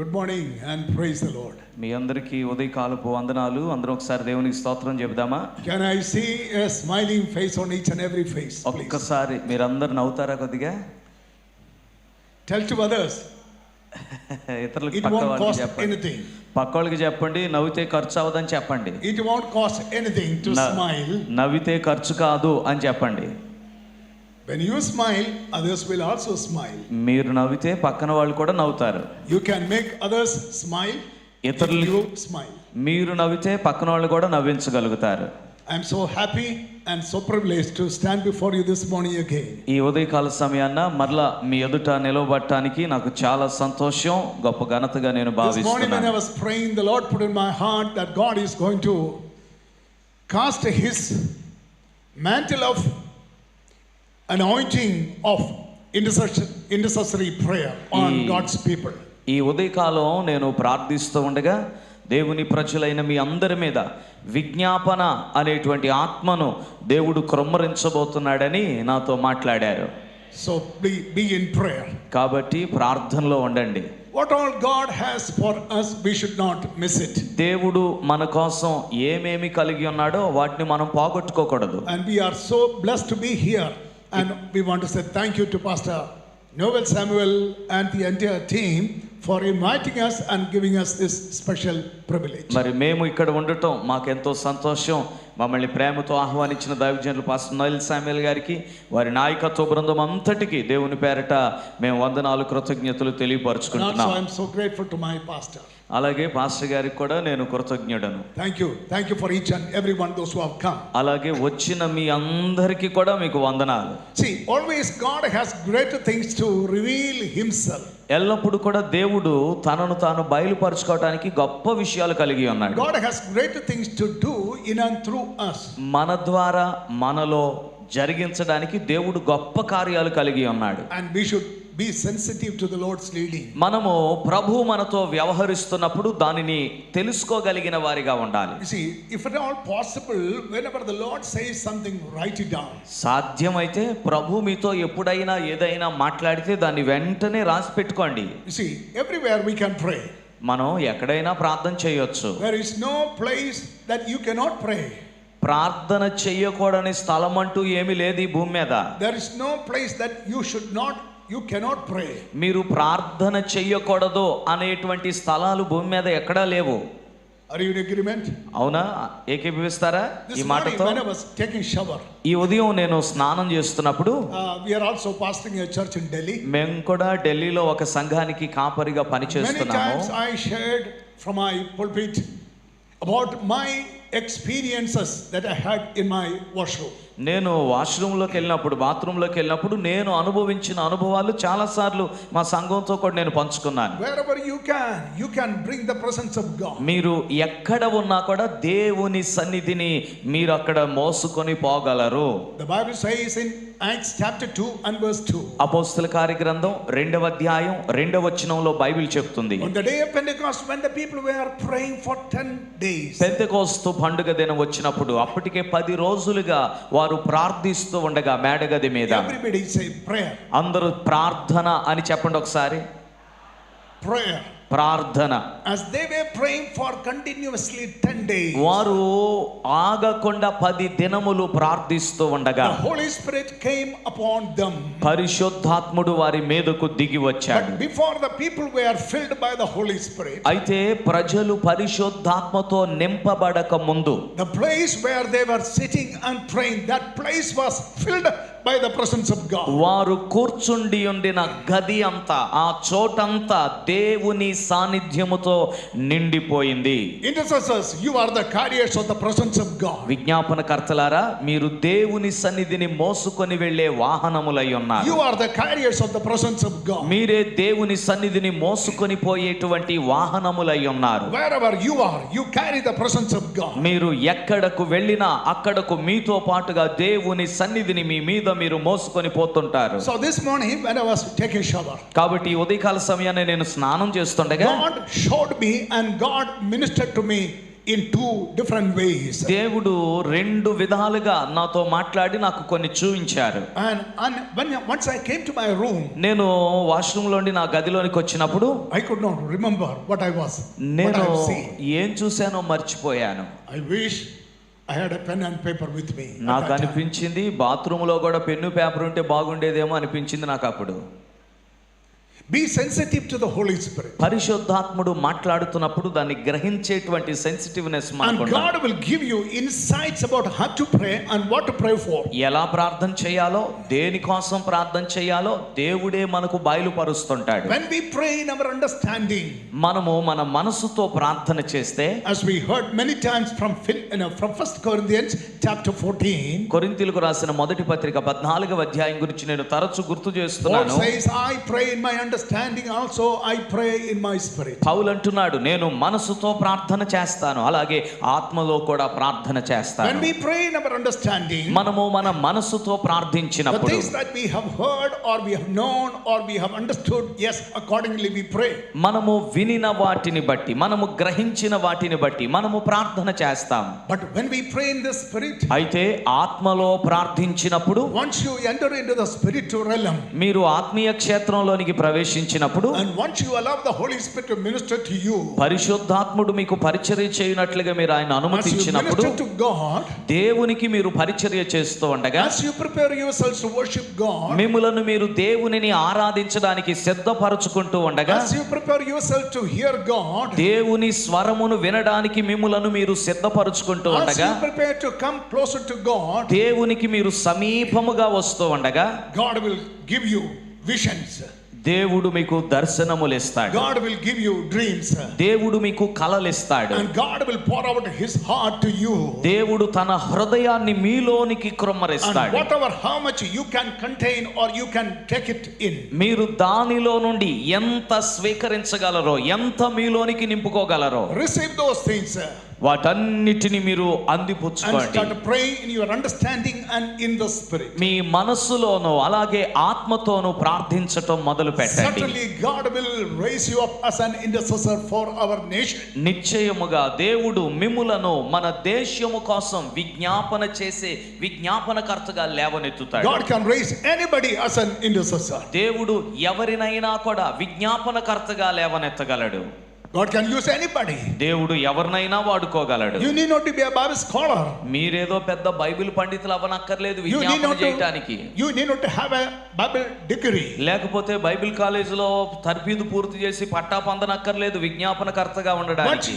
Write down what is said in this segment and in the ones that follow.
Good morning and praise the Lord. మీ అందరికీ ఉదయకాలపు వందనాలు. అందరం ఒకసారి దేవునికి స్తోత్రం చెబుదామా? Can I see a smiling face on each and every face? ఒక్కసారి మీరందరూ నవ్వుతారా కొద్దిగా? Tell to others. ఇతరులకు It won't cost anything. పక్కోళ్ళకి చెప్పండి, నవ్వితే ఖర్చు అవ్వదని చెప్పండి. It won't cost anything to smile. నవ్వితే ఖర్చు కాదు అని చెప్పండి. When you smile, others will also smile. మీరు నవ్వితే పక్కన వాళ్ళు కూడా నవ్వుతారు. You can make others smile. ఇతరులు you smile. మీరు నవ్వితే పక్కన వాళ్ళు కూడా నవ్వించగలుగుతారు. I am so happy and so privileged to stand before you this morning again. ఈ ఉదయకాల సమయాన మరలా మీ ఎదుట నిలవబడటానికి నాకు చాలా సంతోషం, గొప్ప ఘనతగా నేను భావిస్తున్నాను. This morning when I was praying, the Lord put in my heart that God is going to cast his mantle of anointing of intercessory prayer on God's people. ఈ ఉదయకాలం నేను ప్రార్థిస్తూ ఉండగా దేవుని ప్రజలైన మీ అందరి మీద విజ్ఞాపన అనేటువంటి ఆత్మను దేవుడు క్రొమ్మరించబోతున్నాడని నాతో మాట్లాడారు. So be in prayer. కాబట్టి ప్రార్థనలో ఉండండి. What all God has for us, we should not miss it. దేవుడు మన కోసం ఏమేమి కలిగి ఉన్నాడో వాటిని మనం పోగొట్టుకోకూడదు. And we are so blessed to be here, and we want to say thank you to Pastor Noel Samuel and the entire team for inviting us and giving us this special privilege. మరి మేము ఇక్కడ ఉండటం మాకెంతో సంతోషం. మమ్మల్ని ప్రేమతో ఆహ్వానించిన దైవజనులు పాస్టర్ నోయల్ శామ్యూయల్ గారికి, వారి నాయకత్వ బృందం అంతటికి దేవుని పేరట మేము వందనాలు, కృతజ్ఞతలు తెలియపరుచుకుంటున్నాం. I am so grateful to my pastor. అలాగే పాస్టర్ గారికి కూడా నేను కృతజ్ఞుడను. Thank you for each and every one those who have come. అలాగే వచ్చిన మీ అందరికీ కూడా మీకు వందనాలు. See, always God has greater things to reveal himself. ఎల్లప్పుడూ కూడా దేవుడు తనను తాను బయలుపరచుకోవడానికి గొప్ప విషయాలు కలిగి ఉన్నాడు. God has greater things to do in and through us. మన ద్వారా మనలో జరిగించడానికి దేవుడు గొప్ప కార్యాలు కలిగి ఉన్నాడు. And we should be sensitive to the Lord's leading. మనము ప్రభు మనతో వ్యవహరిస్తున్నప్పుడు దానిని తెలుసుకోగలిగిన వారిగా ఉండాలి. You see, if at all possible, whenever the Lord says something, write it down. సాధ్యమైతే ప్రభు మీతో ఎప్పుడైనా ఏదైనా మాట్లాడితే దాన్ని వెంటనే రాసి పెట్టుకోండి. You see, everywhere we can pray. మనం ఎక్కడైనా ప్రార్థన చేయొచ్చు. There is no place that you cannot pray. ప్రార్థన చేయకూడని స్థలం అంటూ ఏమీ లేదు ఈ భూమి మీద. There is no place that you cannot pray. మీరు ప్రార్థన చేయకూడదు అనేటువంటి స్థలాలు భూమి మీద ఎక్కడా లేవు. Are you in agreement? అవునా? ఏకీభవిస్తారా ఈ మాటతో? When I was taking shower, ఈ ఉదయం నేను స్నానం చేస్తున్నప్పుడు we are also pastoring a church in Delhi. మేము కూడా ఢిల్లీలో ఒక సంఘానికి కాపరిగా పనిచేస్తున్నాము. Many times I shared from my pulpit about my experiences that I had in my washroom. నేను వాష్రూమ్లోకి వెళ్ళినప్పుడు, బాత్రూంలోకి వెళ్ళినప్పుడు నేను అనుభవించిన అనుభవాలు చాలాసార్లు మా సంఘంతో కూడా నేను పంచుకున్నాను. Wherever you can bring the presence of God. మీరు ఎక్కడ ఉన్నా కూడా దేవుని సన్నిధిని మీరు అక్కడ మోసుకొని పోగలరు. The Bible says in Acts chapter 2 and verse 2. అపోస్తల కార్యగ్రంథం 2వ అధ్యాయం 2వ వచనంలో బైబిల్ చెప్తుంది. On the day of Pentecost, when the people were praying for 10 days. Pentecost పండుగ దినం వచ్చినప్పుడు అప్పటికే 10 రోజులుగా వారు ప్రార్థిస్తూ ఉండగా మేడగది మీద Everybody say prayer. అందరూ ప్రార్థన అని చెప్పండి ఒకసారి. Prayer. ప్రార్థన. As they were praying for continuously 10 days. వారు ఆగకుండా 10 దినములు ప్రార్థిస్తూ ఉండగా The Holy Spirit came upon them. పరిశుద్ధాత్ముడు వారి మీదకు దిగి వచ్చాడు. But before the people were filled by the Holy Spirit. అయితే ప్రజలు పరిశుద్ధాత్మతో నింపబడక ముందు The place where they were sitting and praying, that place was filled by the presence of God. వారు కూర్చుండి ఉండిన గది అంతా, ఆ చోటంతా దేవుని సాన్నిధ్యముతో నిండిపోయింది. Intercessors, you are the carriers of the presence of God. విజ్ఞాపనకర్తలారా, మీరు దేవుని సన్నిధిని మోసుకొని వెళ్ళే వాహనములై ఉన్నారు. You are the carriers of the presence of God. మీరే దేవుని సన్నిధిని మోసుకొని పోయేటువంటి వాహనములై ఉన్నారు. Wherever you are, you carry the presence of God. మీరు ఎక్కడకు వెళ్ళినా అక్కడకు మీతో పాటుగా దేవుని సన్నిధిని మీ మీద మీరు మోసుకొని పోతుంటారు. So this morning when I was taking shower, కాబట్టి ఉదయకాల సమయాన్ని నేను స్నానం చేస్తుండగా God showed me and God ministered to me in two different ways. దేవుడు రెండు విధాలుగా నాతో మాట్లాడి నాకు కొన్ని చూపించారు. And once I came to my room, నేను వాష్రూమ్ లోండి నా గదిలోనికి వచ్చినప్పుడు I could not remember what I నేను have seen. ఏం చూశానో మర్చిపోయాను. I wish I had a pen and paper with me. నాకు అనిపించింది బాత్రూమ్ లో కూడా పెన్ను పేపర్ ఉంటే బాగుండేదేమో అనిపించింది నాకు అప్పుడు. Be sensitive to the Holy Spirit. పరిశుద్ధాత్ముడు మాట్లాడుతున్నప్పుడు దాన్ని గ్రహించేటువంటి సెన్సిటివ్నెస్ And మనకు God will give you insights about how to pray and what to pray for. ఎలా ప్రార్థన చేయాలో, దేనికోసం ప్రార్థన చేయాలో దేవుడే మనకు బయలుపరుస్తుంటాడు. When we pray in our understanding, మనము మన మనసుతో ప్రార్థన చేస్తే, as we heard many times from 1 Corinthians chapter 14, కొరింథీయులకు రాసిన మొదటి పత్రిక 14వ అధ్యాయం గురించి నేను తరచు గుర్తు Paul చేస్తున్నాను. says, I pray in my understanding, also I pray in my spirit. పౌలు అంటున్నాడు, నేను మనసుతో ప్రార్థన చేస్తాను, అలాగే ఆత్మలో కూడా ప్రార్థన When చేస్తాను. we pray in our understanding, మనము మన మనసుతో the ప్రార్థించినప్పుడు things that we have heard or we have known or we have understood, yes, accordingly we pray. మనము వినిన వాటిని బట్టి, మనము గ్రహించిన వాటిని బట్టి మనము ప్రార్థన చేస్తాం. But when we pray in the spirit, అయితే ఆత్మలో ప్రార్థించినప్పుడు, once you enter into the spiritual realm, మీరు ఆత్మీయ క్షేత్రంలోనికి ప్రవేశించినప్పుడు, and once you allow the Holy Spirit to minister to you, పరిశుద్ధాత్ముడు మీకు పరిచర్య చేయనట్లుగా మీరు ఆయన as you అనుమతించినప్పుడు, minister to God, దేవునికి మీరు పరిచర్య చేస్తూ ఉండగా, as you prepare yourselves to worship God, మిమ్ములను మీరు దేవునిని ఆరాధించడానికి సిద్ధపరచుకుంటూ ఉండగా, as you prepare yourself to hear God, దేవుని స్వరమును వినడానికి మిమ్ములను మీరు సిద్ధపరచుకుంటూ as ఉండగా, you prepare to come closer to God, దేవునికి మీరు సమీపముగా వస్తూ ఉండగా, God will give you visions. దేవుడు మీకు దర్శనములు ఇస్తాడు. God will give you dreams. దేవుడు మీకు కలలు ఇస్తాడు. And God will pour out his heart to you. దేవుడు తన హృదయాన్ని మీలోనికి And కృమ్మరిస్తాడు. whatever, how much you can contain or you can take it in. మీరు దానిలో నుండి ఎంత స్వీకరించగలరో, ఎంత మీలోనికి నింపుకోగలరో, Receive those things వాటన్నిటిని మీరు and అందిపుచ్చుకోండి. start praying in your understanding and in the spirit. మీ మనస్సులోనూ అలాగే ఆత్మతోనూ ప్రార్థించటం మొదలు పెట్టండి. Certainly God will raise you up as an intercessor for our nation. నిశ్చయముగా దేవుడు మిమ్ములను మన దేశము కోసం విజ్ఞాపన చేసే విజ్ఞాపనకర్తగా లేవనెత్తుతాడు. God can raise anybody as an intercessor. దేవుడు ఎవరినైనా కూడా విజ్ఞాపనకర్తగా లేవనెత్తగలడు. God can use anybody. దేవుడు ఎవరినైనా వాడుకోగలడు. You need not to be a Bible scholar. మీరేదో పెద్ద బైబిల్ పండితులు అవ్వనక్కర్లేదు You need విజ్ఞాపన not చేయటానికి. to have a Bible degree. లేకపోతే బైబిల్ కాలేజీలో తర్ఫీదు పూర్తి చేసి పట్టా పొందనక్కర్లేదు విజ్ఞాపనకర్తగా ఉండడానికి.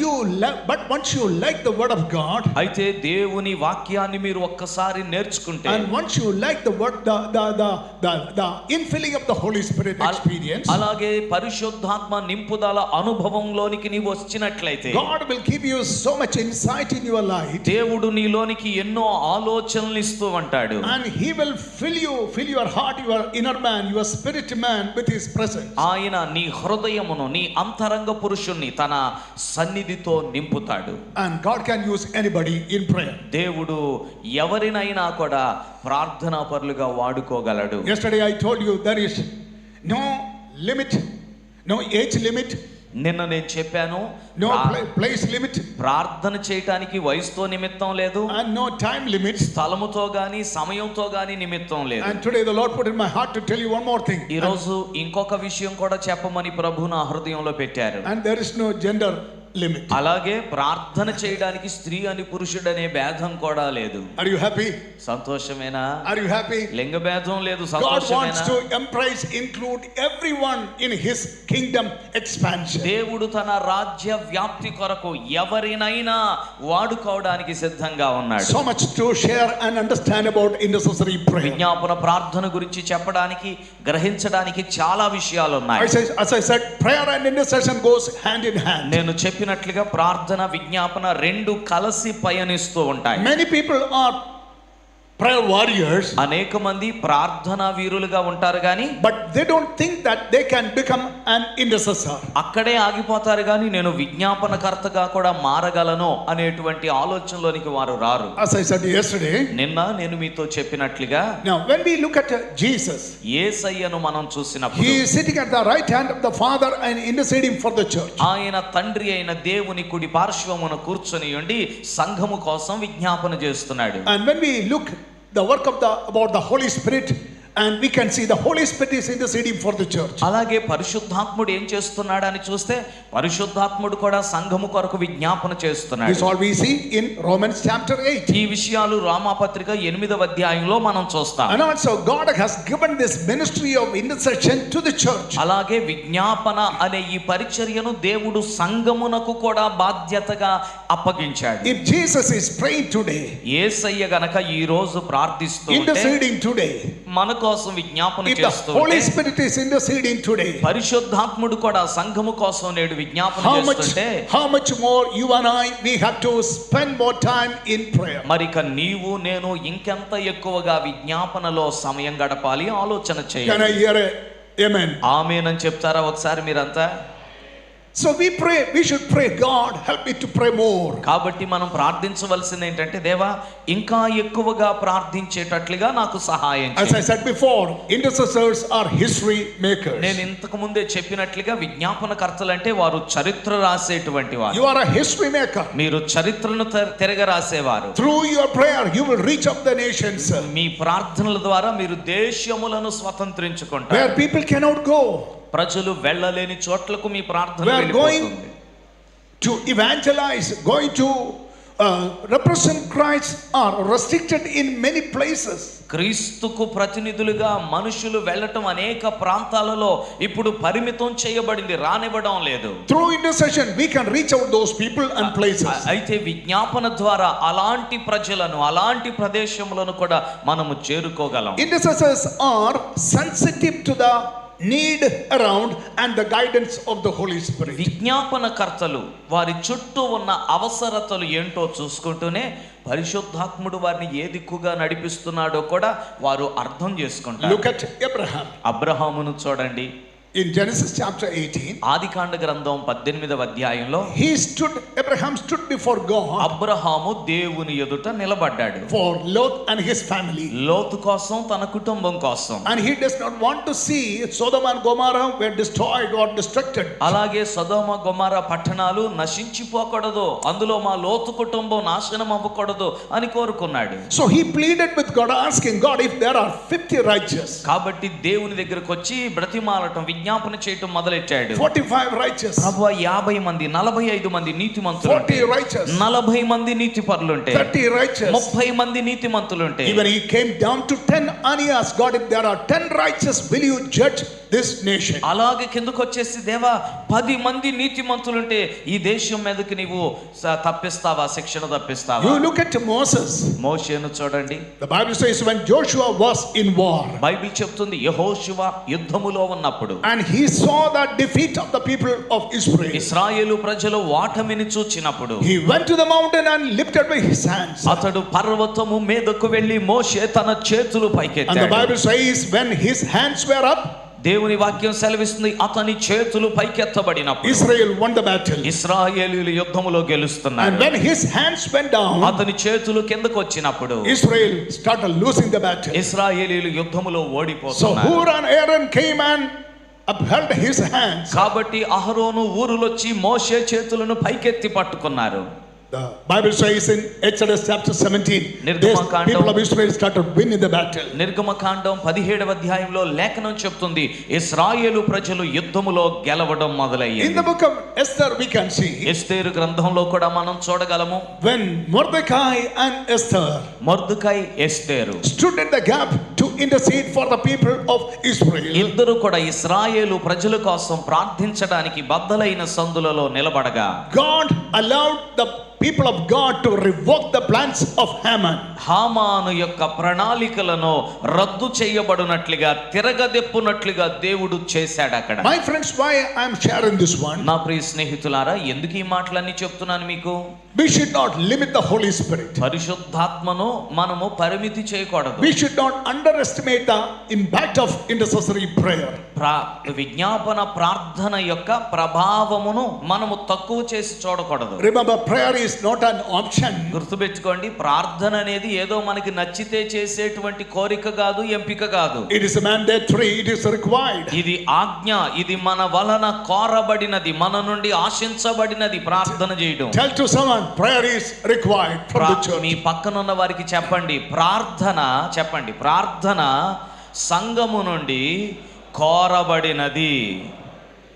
But once you like the word of God, అయితే దేవుని వాక్యాన్ని మీరు ఒక్కసారి నేర్చుకుంటే, and once you like the word, the infilling of the Holy Spirit experience, అలాగే పరిశుద్ధాత్మ నింపుదల అనుభవంలోనికి నీవు వచ్చినట్లయితే, God will give you so much insight in your life, దేవుడు నీలోనికి ఎన్నో ఆలోచనలు ఇస్తూ ఉంటాడు. and he will fill your heart, your inner man, your spirit man with his presence. ఆయన నీ హృదయమును, నీ అంతరంగ పురుషుణ్ణి తన సన్నిధితో నింపుతాడు. And God can use anybody in prayer. దేవుడు ఎవరినైనా కూడా ప్రార్థనా పరులుగా వాడుకోగలడు. Yesterday I told you there is no limit, no age limit, నిన్న నేను చెప్పాను, no place limit, ప్రార్థన చేయటానికి వయసుతో నిమిత్తం లేదు, and no time limit. స్థలముతో గాని సమయంతో గాని నిమిత్తం లేదు. And today the Lord put in my heart to tell you one more thing. ఈ రోజు ఇంకొక విషయం కూడా చెప్పమని ప్రభు నా హృదయంలో పెట్టారు. And there is no gender limit. అలాగే ప్రార్థన చేయడానికి స్త్రీ అని పురుషుడు అనే భేదం కూడా లేదు. Are you happy? సంతోషమేనా? Are you happy? లింగ భేదం లేదు. God wants సంతోషమేనా? to embrace, include everyone in his kingdom expansion. దేవుడు తన రాజ్య వ్యాప్తి కొరకు ఎవరినైనా వాడుకోవడానికి సిద్ధంగా ఉన్నాడు. So much to share and understand about intercessory prayer. విజ్ఞాపన ప్రార్థన గురించి చెప్పడానికి, గ్రహించడానికి చాలా విషయాలు ఉన్నాయి. As I said, prayer and intercession goes hand in hand. నేను చెప్పినట్లుగా ప్రార్థన, విజ్ఞాపన రెండు కలిసి పయనిస్తూ ఉంటాయి. Many people are prayer warriors, అనేక మంది ప్రార్థనా వీరులుగా ఉంటారు కానీ but they don't think that they can become an intercessor. అక్కడే ఆగిపోతారు కానీ నేను విజ్ఞాపనకర్తగా కూడా మారగలను అనేటువంటి ఆలోచనలోనికి వారు రారు. As I said yesterday, నిన్న నేను మీతో చెప్పినట్లుగా now when we look at Jesus, యేసయ్యను మనం చూసినప్పుడు he is sitting at the right hand of the Father and interceding for the church. ఆయన తండ్రి అయిన దేవుని కుడి పార్శ్వమున కూర్చొని ఉండి సంఘము కోసం విజ్ఞాపన చేస్తున్నాడు. And when we look the work of about the Holy Spirit, and we can see the Holy Spirit is interceding for the church. అలాగే పరిశుద్ధాత్ముడు ఏం చేస్తున్నాడు అని చూస్తే పరిశుద్ధాత్ముడు కూడా సంఘము కొరకు విజ్ఞాపన చేస్తున్నాడు. This all we see in Romans chapter 8. ఈ విషయాలు రోమాపత్రిక 8వ అధ్యాయంలో మనం చూస్తాం. And also God has given this ministry of intercession to the church. అలాగే విజ్ఞాపన అనే ఈ పరిచర్యను దేవుడు సంఘమునకు కూడా బాధ్యతగా అప్పగించాడు. If Jesus is praying today, యేసయ్య గనక ఈ రోజు ప్రార్థిస్తూ ఉంటే interceding today, మన కోసం విజ్ఞాపన if the చేస్తూ Holy ఉంటే Spirit is interceding today, పరిశుద్ధాత్ముడు కూడా సంఘము కోసం నేడు విజ్ఞాపన చేస్తుంటే how much more you and I we have to spend more time in prayer. మరిక నీవు నేను ఇంకెంత ఎక్కువగా విజ్ఞాపనలో సమయం గడపాలి ఆలోచన Can చేయాలి. I hear a amen? ఆమేన్ అని చెప్తారా ఒకసారి మీరంతా? So we pray, we should pray, God help me to pray more. కాబట్టి మనం ప్రార్థించవలసింది ఏంటంటే దేవా ఇంకా ఎక్కువగా ప్రార్థించేటట్లుగా నాకు సహాయం As చేయి. I said before, intercessors are history makers. నేను ఇంతకు ముందే చెప్పినట్లుగా విజ్ఞాపనకర్తలు అంటే వారు చరిత్ర రాసేటువంటి వారు. You are a history maker. మీరు చరిత్రను తిరగ రాసేవారు. Through your prayer you will reach up the nations మీ ప్రార్థనల ద్వారా మీరు దేశములను స్వతంత్రించుకుంటారు. where people cannot go. ప్రజలు వెళ్ళలేని చోట్లకు మీ ప్రార్థన We are going వెళ్ళిపోతుంది. to evangelize, going to represent Christ are restricted in many places. క్రీస్తుకు ప్రతినిధులుగా మనుషులు వెళ్ళటం అనేక ప్రాంతాలలో ఇప్పుడు పరిమితం చేయబడింది, రానివ్వడం లేదు. Through intercession we can reach out those people and places. అయితే విజ్ఞాపన ద్వారా అలాంటి ప్రజలను అలాంటి ప్రదేశములను కూడా మనము చేరుకోగలం. Intercessors are sensitive to the need around and the guidance of the Holy Spirit. విజ్ఞాపనకర్తలు వారి చుట్టూ ఉన్న అవసరతలు ఏంటో చూసుకుంటూనే పరిశుద్ధాత్ముడు వారిని ఏ దిక్కుగా నడిపిస్తున్నాడో కూడా వారు అర్థం చేసుకుంటారు. Look at Abraham. అబ్రహామును చూడండి. In Genesis chapter 18, ఆదికాండ గ్రంథం 18వ అధ్యాయంలో Abraham stood before God Abraham దేవుని ఎదుట నిలబడ్డాడు. for Lot and his family. లోతు కోసం, తన కుటుంబం కోసం. And he does not want to see Sodom and Gomorrah were destroyed or destructed. అలాగే సొదొమ గొమొర్రా పట్టణాలు నశించిపోకూడదు, అందులో మా లోతు కుటుంబం నాశనం అవ్వకూడదు అని కోరుకున్నాడు. So he pleaded with God, asking God, if there are 50 righteous, కాబట్టి దేవుని దగ్గరకు వచ్చి బ్రతిమాలటం, విజ్ఞాపన చేయటం మొదలెట్టాడు. 45 righteous, ప్రభువా 50 మంది, 45 మంది నీతిమంతులు, 40 righteous, 40 మంది నీతిపరులుంటే, 30 righteous, 30 మంది నీతిమంతులుంటే, even he came down to 10 and he asked God, if there are 10 righteous, will you judge this nation? అలాగే కిందకు వచ్చేసి దేవా 10 మంది నీతిమంతులుంటే ఈ దేశం మీదకి నీవు తప్పిస్తావా, శిక్షణ తప్పిస్తావా? You look at Moses. మోషేను చూడండి. The Bible says when Joshua was in war, Bible చెప్తుంది యెహోషువ యుద్ధములో ఉన్నప్పుడు and he saw the defeat of the people of Israel, ఇశ్రాయేలు ప్రజలు ఓటమిని చూచినప్పుడు he went to the mountain and lifted up his hands. అతడు పర్వతము మీదకు వెళ్లి మోషే తన చేతులు And the పైకెత్తాడు. Bible says when his hands were up, దేవుని వాక్యం సెలవిస్తుంది అతని చేతులు పైకెత్తబడినప్పుడు Israel won the battle. ఇశ్రాయేలీయులు యుద్ధములో And గెలుస్తున్నారు. when his hands went down, అతని చేతులు కిందకు వచ్చినప్పుడు Israel started losing the battle. ఇశ్రాయేలీయులు యుద్ధములో So ఓడిపోతున్నారు. Hur and Aaron came and upheld his hands. కాబట్టి అహరోను ఊరులొచ్చి మోషే చేతులను పైకెత్తి పట్టుకున్నారు. The Bible says in Exodus chapter 17, these people of Israel started winning the battle. నిర్గమకాండం 17వ అధ్యాయంలో లేఖనం చెప్తుంది ఇశ్రాయేలు ప్రజలు యుద్ధములో గెలవడం In మొదలయ్యింది. the book of Esther we can see ఎస్తేరు గ్రంథంలో కూడా మనం చూడగలము. when Mordecai and Esther Mordecai Esther stood in the gap to intercede for the people of Israel. ఇద్దరు కూడా ఇశ్రాయేలు ప్రజల కోసం ప్రార్థించడానికి బద్దలైన సందులలో నిలబడగా God allowed the people of God to revoke the plans of Haman. హామాను యొక్క ప్రణాళికలను రద్దు చేయబడినట్లుగా తిరగదెప్పునట్లుగా దేవుడు చేశాడు అక్కడ. My friends, why I am sharing this one? నా ప్రియ స్నేహితులారా, ఎందుకు ఈ మాటలన్నీ చెప్తున్నాను మీకు? We should not limit the Holy Spirit. పరిశుద్ధాత్మను మనము పరిమితి చేయకూడదు. We should not underestimate the impact of intercessory prayer. విజ్ఞాపన ప్రార్థన యొక్క ప్రభావమును మనము తక్కువ చేసి చూడకూడదు. Remember, prayer is not an option. గుర్తుపెట్టుకోండి, ప్రార్థన అనేది ఏదో మనకి నచ్చితే చేసేటువంటి కోరిక కాదు, ఎంపిక కాదు. It is mandatory, it is required. ఇది ఆజ్ఞ, ఇది మన వలన కోరబడినది, మన నుండి ఆశించబడినది ప్రార్థన చేయడం. Tell to someone, prayer is required from the church. మీ పక్కన ఉన్న వారికి చెప్పండి, ప్రార్థన సంఘము నుండి కోరబడినది.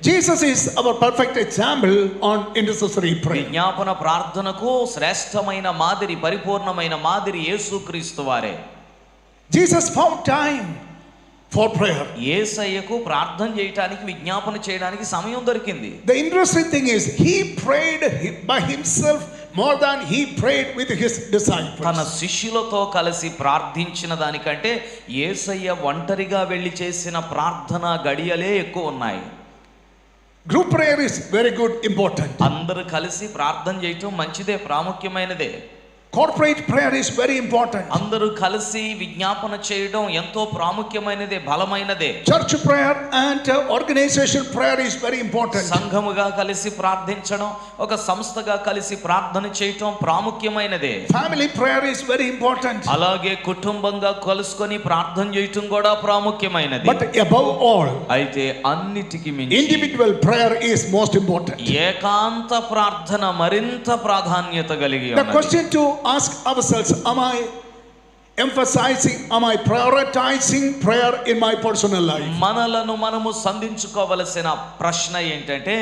Jesus is our perfect example on intercessory prayer. విజ్ఞాపన ప్రార్థనకు శ్రేష్టమైన మాదిరి, పరిపూర్ణమైన మాదిరి యేసుక్రీస్తు వారే. Jesus found time for prayer. యేసయ్యకు ప్రార్థన చేయడానికి, విజ్ఞాపన చేయడానికి సమయం దొరికింది. The interesting thing is, he prayed by himself more than he prayed with his disciples. తన శిష్యులతో కలిసి ప్రార్థించిన దానికంటే యేసయ్య ఒంటరిగా వెళ్ళి చేసిన ప్రార్థన గడియలే ఎక్కువ ఉన్నాయి. Group prayer is very good, important. అందరూ కలిసి ప్రార్థన చేయటం మంచిదే, ప్రాముఖ్యమైనదే. Corporate prayer is very important. అందరూ కలిసి విజ్ఞాపన చేయడం ఎంతో ప్రాముఖ్యమైనదే, బలమైనదే. Church prayer and organization prayer is very important. సంఘముగా కలిసి ప్రార్థించడం, ఒక సంస్థగా కలిసి ప్రార్థన చేయటం ప్రాముఖ్యమైనదే. Family prayer is very important. అలాగే కుటుంబంగా కలుసుకొని ప్రార్థన చేయటం కూడా ప్రాముఖ్యమైనది. But above all, అయితే అన్నిటికీ మించి individual prayer is most important. ఏకాంత ప్రార్థన మరింత ప్రాధాన్యత కలిగి The ఉన్నది. question to ask ourselves, am I prioritizing prayer in my personal life? మనలను మనము సంధించుకోవలసిన ప్రశ్న ఏంటంటే,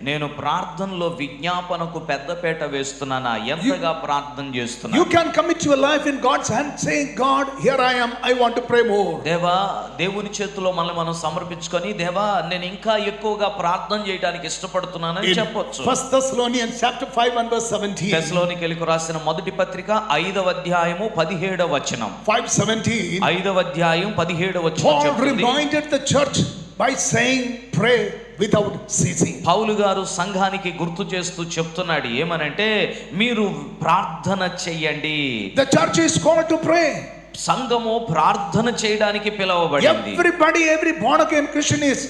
నేను ప్రార్థనలో విజ్ఞాపనకు పెద్దపీట వేస్తున్నానా, ఎంతగా ప్రార్థన చేస్తున్నా? You can commit your life in God's hand, saying, God, here I am, I want to pray more. దేవా, దేవుని చేతిలో మనల్ని మనం సమర్పించుకొని, దేవా నేను ఇంకా ఎక్కువగా ప్రార్థన చేయడానికి ఇష్టపడుతున్నానని చెప్పొచ్చు. 1 Thessalonians chapter 5 and verse 17. తెస్సలోనికీయులకు రాసిన మొదటి పత్రిక 5వ అధ్యాయము 17వ వచనం. 5:17. 5వ అధ్యాయం 17వ వచనం Paul చెప్తుంది. reminded the church by saying, pray without ceasing. పౌలు గారు సంఘానికి గుర్తు చేస్తూ చెప్తున్నాడు, ఏమనంటే మీరు ప్రార్థన చెయ్యండి. The church is called to pray. సంఘము ప్రార్థన చేయడానికి పిలువబడింది. Every born again Christian is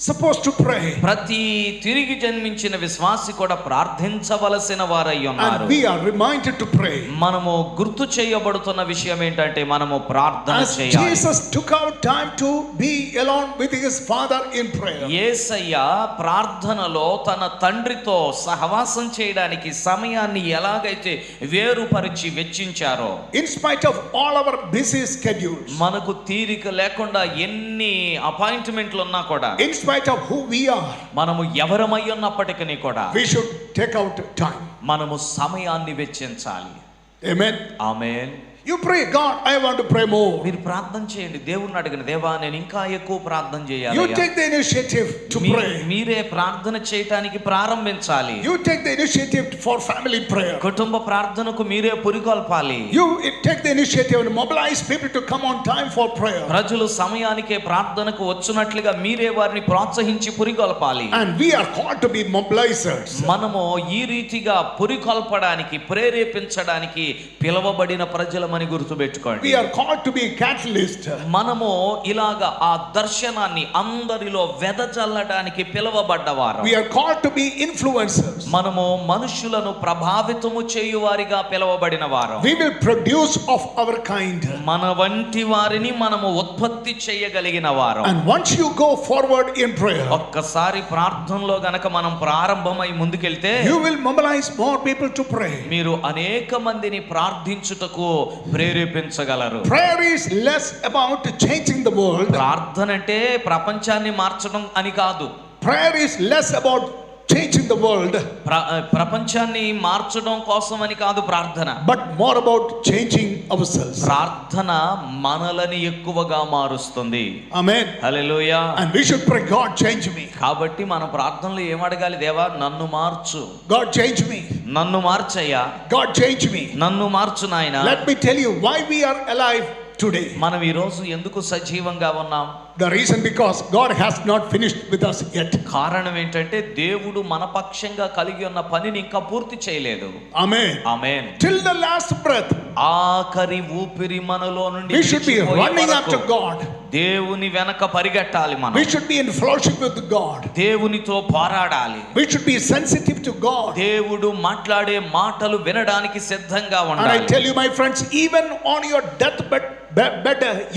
supposed to pray. ప్రతి తిరిగి జన్మించిన విశ్వాసి కూడా ప్రార్థించవలసిన వారై ఉన్నారు. And we are reminded to pray. మనము గుర్తు చేయబడుతున్న విషయం ఏంటంటే మనము ప్రార్థన As చేయాలి. Jesus took out time to be alone with his Father in prayer. యేసయ్య ప్రార్థనలో తన తండ్రితో సహవాసం చేయడానికి సమయాన్ని ఎలాగైతే వేరుపరిచి వెచ్చించారో, In spite of all our busy schedules, మనకు తీరిక లేకుండా ఎన్ని అపాయింట్మెంట్లు ఉన్నా కూడా, in spite of who we are, మనము ఎవరమై ఉన్నప్పటికీ కూడా we should take out time. మనము సమయాన్ని వెచ్చించాలి. Amen. Amen. You pray, God, I want to pray more. మీరు ప్రార్థన చేయండి. దేవుణ్ణి అడగండి, దేవా నేను ఇంకా ఎక్కువ ప్రార్థన You చేయాలి. take the initiative to pray. మీరే ప్రార్థన చేయటానికి ప్రారంభించాలి. You take the initiative for family prayer. కుటుంబ ప్రార్థనకు మీరే పురికొల్పాలి. You take the initiative and mobilize people to come on time for prayer. ప్రజలు సమయానికే ప్రార్థనకు వచ్చునట్లుగా మీరే వారిని ప్రోత్సహించి పురికొల్పాలి. And we are called to be mobilizers. మనము ఈ రీతిగా పురికొల్పడానికి, ప్రేరేపించడానికి పిలువబడిన ప్రజలమని గుర్తుపెట్టుకోండి. We are called to be catalyst. మనము ఇలాగ ఆ దర్శనాన్ని అందరిలో వెదజల్లడానికి పిలువబడ్డవారు. We are called to be influencers. మనము మనుషులను ప్రభావితము చేయువారిగా పిలువబడిన వారు. We will produce of our kind. మన వంటి వారిని మనము ఉత్పత్తి చేయగలిగిన వారు. And once you go forward in prayer, ఒక్కసారి ప్రార్థనలో గనక మనం ప్రారంభమై ముందుకెళ్తే, you will mobilize more people to pray. మీరు అనేక మందిని ప్రార్థించుటకు ప్రేరేపించగలరు. Prayer is less about changing the world. ప్రార్థన అంటే ప్రపంచాన్ని మార్చడం అని కాదు. Prayer is less about changing the world, ప్రపంచాన్ని మార్చడం కోసం అని కాదు ప్రార్థన, but more about changing ourselves. ప్రార్థన మనలని ఎక్కువగా మారుస్తుంది. Amen. Hallelujah. And we should pray, God, change me. కాబట్టి మన ప్రార్థనలో ఏం అడగాలి? దేవా నన్ను మార్చు, God, change me. నన్ను మార్చయ్యా, God, change me. నన్ను మార్చు నాయనా. Let me tell you why we are alive today? మనం ఈ రోజు ఎందుకు సజీవంగా ఉన్నాం? The reason because God has not finished with us yet. కారణం ఏంటంటే దేవుడు మన పక్షంగా కలిగి ఉన్న పనిని ఇంకా పూర్తి చేయలేదు. Amen. Amen. Till the last breath, ఆఖరి ఊపిరి మనలో నుండి we should be విడిచిపోయే running వరకు after God. దేవుని వెనక పరిగెట్టాలి మనం. We should be in fellowship with God. దేవునితో పోరాడాలి. We should be sensitive to God. దేవుడు మాట్లాడే మాటలు వినడానికి సిద్ధంగా And I ఉండాలి. tell you, my friends, even on your deathbed,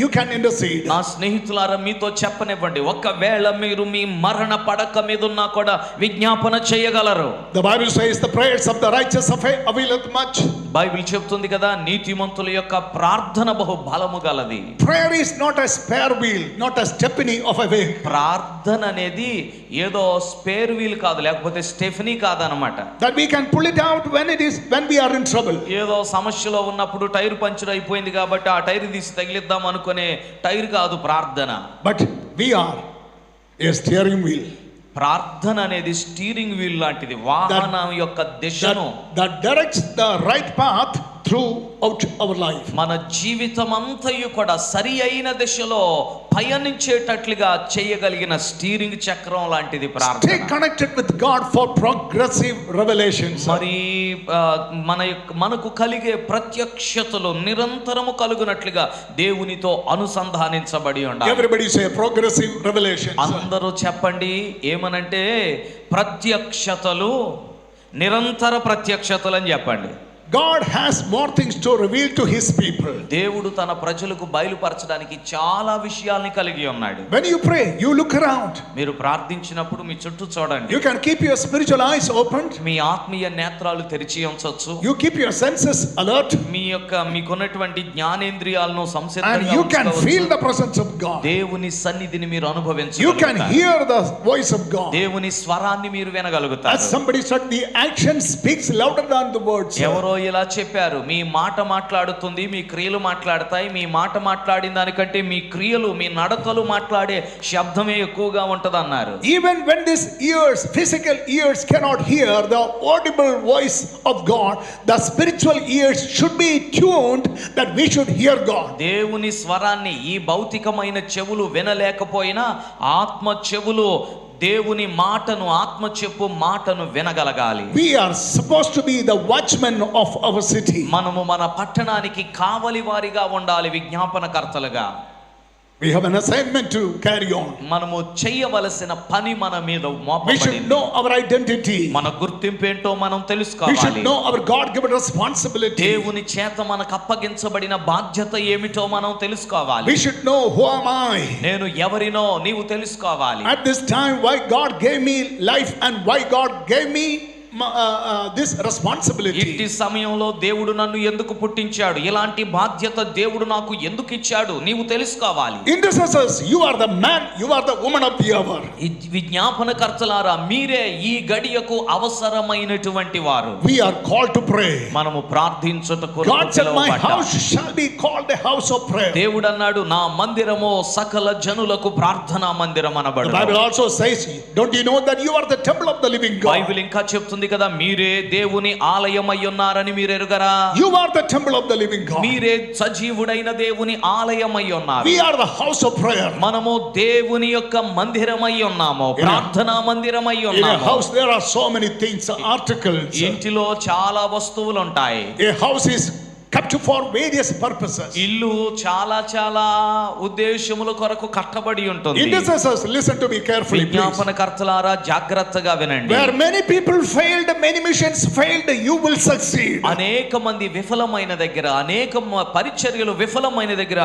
you can intercede. నా స్నేహితులారా, మీతో చెప్పనివ్వండి, ఒకవేళ మీరు మీ మరణ పడక మీద ఉన్నా కూడా విజ్ఞాపన చేయగలరు. The Bible says the prayers of the righteous availeth much. Bible చెప్తుంది కదా, నీతిమంతుల యొక్క ప్రార్థన బహు బలము గలది. Prayer is not a spare wheel, not a stepney of a way. ప్రార్థన అనేది ఏదో స్పేర్ వీల్ కాదు, లేకపోతే స్టెఫనీ కాదనమాట. That we can pull it out when we are in trouble. ఏదో సమస్యలో ఉన్నప్పుడు టైర్ పంచర్ అయిపోయింది కాబట్టి ఆ టైర్ తీసి తగిలిద్దాం అనుకునే టైర్ కాదు ప్రార్థన. But we are a steering wheel. ప్రార్థన అనేది స్టీరింగ్ వీల్ లాంటిది, వాహనం యొక్క దిశను That directs the right path throughout our life. మన జీవితం అంతయు కూడా సరి అయిన దిశలో పయనించేటట్లుగా చేయగలిగిన స్టీరింగ్ చక్రం లాంటిది Stay ప్రార్థన. connected with God for progressive revelations. మరి మనకు కలిగే ప్రత్యక్షతలు నిరంతరము కలుగునట్లుగా దేవునితో అనుసంధానించబడి ఉండాలి. Everybody say progressive revelations. అందరూ చెప్పండి ఏమనంటే ప్రత్యక్షతలు, నిరంతర ప్రత్యక్షతలు అని చెప్పండి. God has more things to reveal to his people. దేవుడు తన ప్రజలకు బయలుపరచడానికి చాలా విషయాల్ని కలిగి ఉన్నాడు. When you pray, you look around. మీరు ప్రార్థించినప్పుడు మీ చుట్టూ చూడండి. You can keep your spiritual eyes opened. మీ ఆత్మీయ నేత్రాలు తెరిచి ఉంచొచ్చు. You keep your senses alert. మీకున్నటువంటి జ్ఞానేంద్రియాలను And సంసిద్ధంగా you can ఉంచుకోవచ్చు. feel the presence of God. దేవుని సన్నిధిని మీరు You can అనుభవించగలుగుతారు. hear the voice of God. దేవుని స్వరాన్ని మీరు As వినగలుగుతారు. somebody said, the action speaks louder than the words. ఎవరో ఇలా చెప్పారు, మీ మాట మాట్లాడుతుంది, మీ క్రియలు మాట్లాడతాయి. మీ మాట మాట్లాడిన దానికంటే మీ క్రియలు, మీ నడతలు మాట్లాడే శబ్దమే ఎక్కువగా ఉంటదన్నారు. Even when these ears, physical ears cannot hear the audible voice of God, the spiritual ears should be tuned that we should hear God. దేవుని స్వరాన్ని ఈ భౌతికమైన చెవులు వినలేకపోయినా ఆత్మ చెవులు దేవుని మాటను, ఆత్మ చెప్పు మాటను వినగలగాలి. We are supposed to be the watchmen of our city. మనము మన పట్టణానికి కావలి వారిగా ఉండాలి, విజ్ఞాపనకర్తలుగా. We have an assignment to carry on. మనము చేయవలసిన పని మన మీద We should మోపబడింది. know our identity. మన గుర్తింపు ఏంటో మనం We should తెలుసుకోవాలి. know our God-given responsibility. దేవుని చేత మనకు అప్పగించబడిన బాధ్యత ఏమిటో మనం తెలుసుకోవాలి. We should know who am I. నేను ఎవరినో నీవు తెలుసుకోవాలి. At this time, why God gave me life and why God gave me this responsibility. ఇట్టి సమయంలో దేవుడు నన్ను ఎందుకు పుట్టించాడు, ఇలాంటి బాధ్యత దేవుడు నాకు ఎందుకు ఇచ్చాడు, నీవు తెలుసుకోవాలి. Intercessors, you are the man, you are the woman of the hour. విజ్ఞాపనకర్తలారా, మీరే ఈ గడియకు అవసరమైనటువంటి వారు. We are called to pray. మనము ప్రార్థించుటకు God said, my పిలువబడ్డాము. house shall be called a house of prayer. దేవుడు అన్నాడు, నా మందిరము సకల జనులకు ప్రార్థనా మందిరం The అనబడు. Bible also says, don't you know that you are the temple of the living God? Bible ఇంకా చెప్తుంది కదా, మీరే దేవుని ఆలయమై ఉన్నారని మీరు ఎరుగరా? You are the temple of the living God. మీరే సజీవుడైన దేవుని ఆలయమై ఉన్నారు. We are the house of prayer. మనము దేవుని యొక్క మందిరమై ఉన్నాము, ప్రార్థనా మందిరమై In a ఉన్నాము. house there are so many things, articles. ఇంటిలో చాలా వస్తువులు ఉంటాయి. A house is kept for various purposes. ఇల్లు చాలా చాలా ఉద్దేశముల కొరకు కట్టబడి ఉంటుంది. Intercessors, listen to me carefully, please. విజ్ఞాపనకర్తలారా, జాగ్రత్తగా వినండి. Where many people failed, many missions failed, you will succeed. అనేక మంది విఫలమైన దగ్గర, అనేక పరిచర్యలు విఫలమైన దగ్గర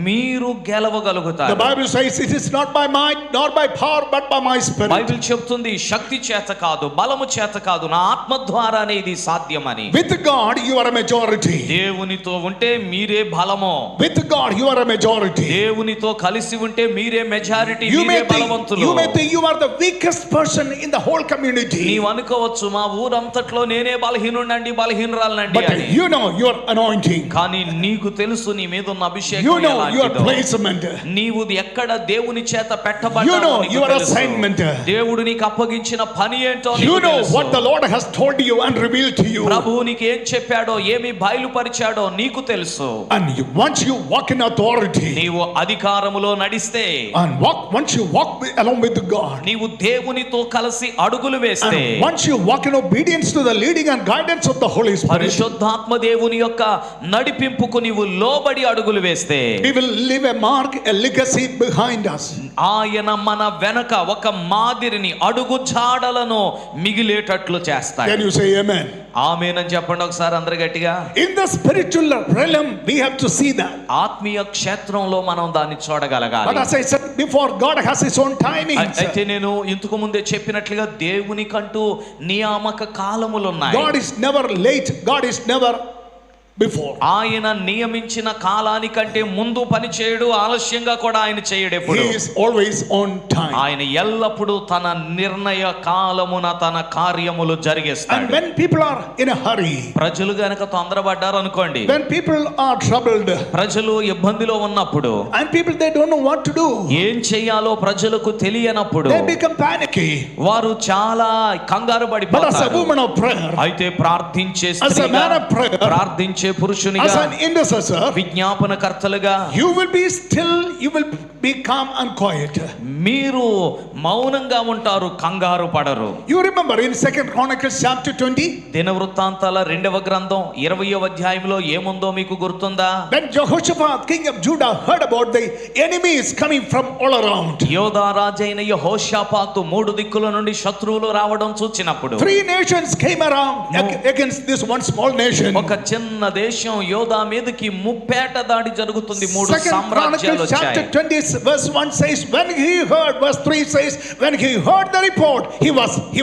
మీరు The గెలవగలుగుతారు. Bible says it is not by might nor by power but by my spirit. Bible చెప్తుంది, శక్తి చేత కాదు, బలము చేత కాదు, నా ఆత్మ ద్వారానే ఇది సాధ్యమని. With God you are a majority. దేవునితో ఉంటే మీరే బలము. With God you are a majority. దేవునితో కలిసి ఉంటే మీరే మెజారిటీ, You మీరే may బలవంతులు. think you are the weakest person in the whole community. నీవు అనుకోవచ్చు, మా ఊరంతట్లో నేనే బలహీనుండండి, బలహీనురాలనండి But అని. you know your anointing. కానీ నీకు తెలుసు నీ మీద ఉన్న అభిషేకం You know your ఎలాంటిదో. placement. నీవు ఎక్కడ దేవుని చేత You know పెట్టబడ్డావో your తెలుసు. assignment. దేవుడు నీకు అప్పగించిన పని ఏంటో You నీకు know తెలుసు. what the Lord has told you and revealed to you. ప్రభువు నీకు ఏం చెప్పాడో, ఏమి బయలుపరిచాడో ఉంచాడో నీకు తెలుసు. And once you walk in authority, నీవు అధికారములో నడిస్తే, and once you walk along with God, నీవు దేవునితో కలిసి అడుగులు వేస్తే, and once you walk in obedience to the leading and guidance of the Holy Spirit, పరిశుద్ధాత్మ దేవుని యొక్క నడిపింపుకు నీవు లోబడి అడుగులు వేస్తే, we will leave a mark, a legacy behind us. ఆయన మన వెనక ఒక మాదిరిని, అడుగు జాడలను మిగిలేటట్లు చేస్తాడు. Can you say amen? ఆమేనని చెప్పండి ఒకసారి అందరు గట్టిగా. In the spiritual realm, we have to see that. ఆత్మీయ క్షేత్రంలో మనం దాన్ని చూడగలగాలి. But as I said before, God has His own timing. అయితే నేను ఇంతకు ముందే చెప్పినట్లుగా దేవునికంటూ నియామక కాలములు ఉన్నాయి. God is never late. God is never before. ఆయన నియమించిన కాలానికంటే ముందు పని చేయడు, ఆలస్యంగా కూడా ఆయన చేయడు. ఎప్పుడు He is always on time. ఆయన ఎల్లప్పుడూ తన నిర్ణయ కాలమున తన కార్యములు And జరిగిస్తాడు. when people are in a hurry, ప్రజలు గనక తొందరపడ్డారు అనుకోండి, when people are troubled, ప్రజలు ఇబ్బందిలో ఉన్నప్పుడు, and people they don't know what to do, ఏం చెయ్యాలో ప్రజలకు తెలియనప్పుడు they become panicky. వారు చాలా కంగారు But as a పడిపోతారు. woman of prayer, అయితే ప్రార్థించే as a స్త్రీగా, man of prayer, ప్రార్థించే పురుషునిగా, as an intercessor, విజ్ఞాపనకర్తలుగా you will be still, you will be calm and quiet. మీరు మౌనంగా ఉంటారు, కంగారు పడరు. You remember in 2 Chronicles chapter 20, దినవృత్తాంతాల 2వ గ్రంథం 20వ అధ్యాయంలో ఏముందో మీకు గుర్తుందా? when Jehoshaphat, king of Judah, heard about the enemies coming from all around. యోధా రాజైన యెహోషాపాతు 3 దిక్కుల నుండి శత్రువులు రావడం చూచినప్పుడు, 3 nations came around against this one small nation. ఒక చిన్న దేశం యోధా మీదకి ముప్పేట దాడి జరుగుతుంది. 3 2 సామ్రాజ్యాలు Chronicles chapter వచ్చాయి. 20 verse 1 says, when he heard, verse 3 says, when he heard the report, he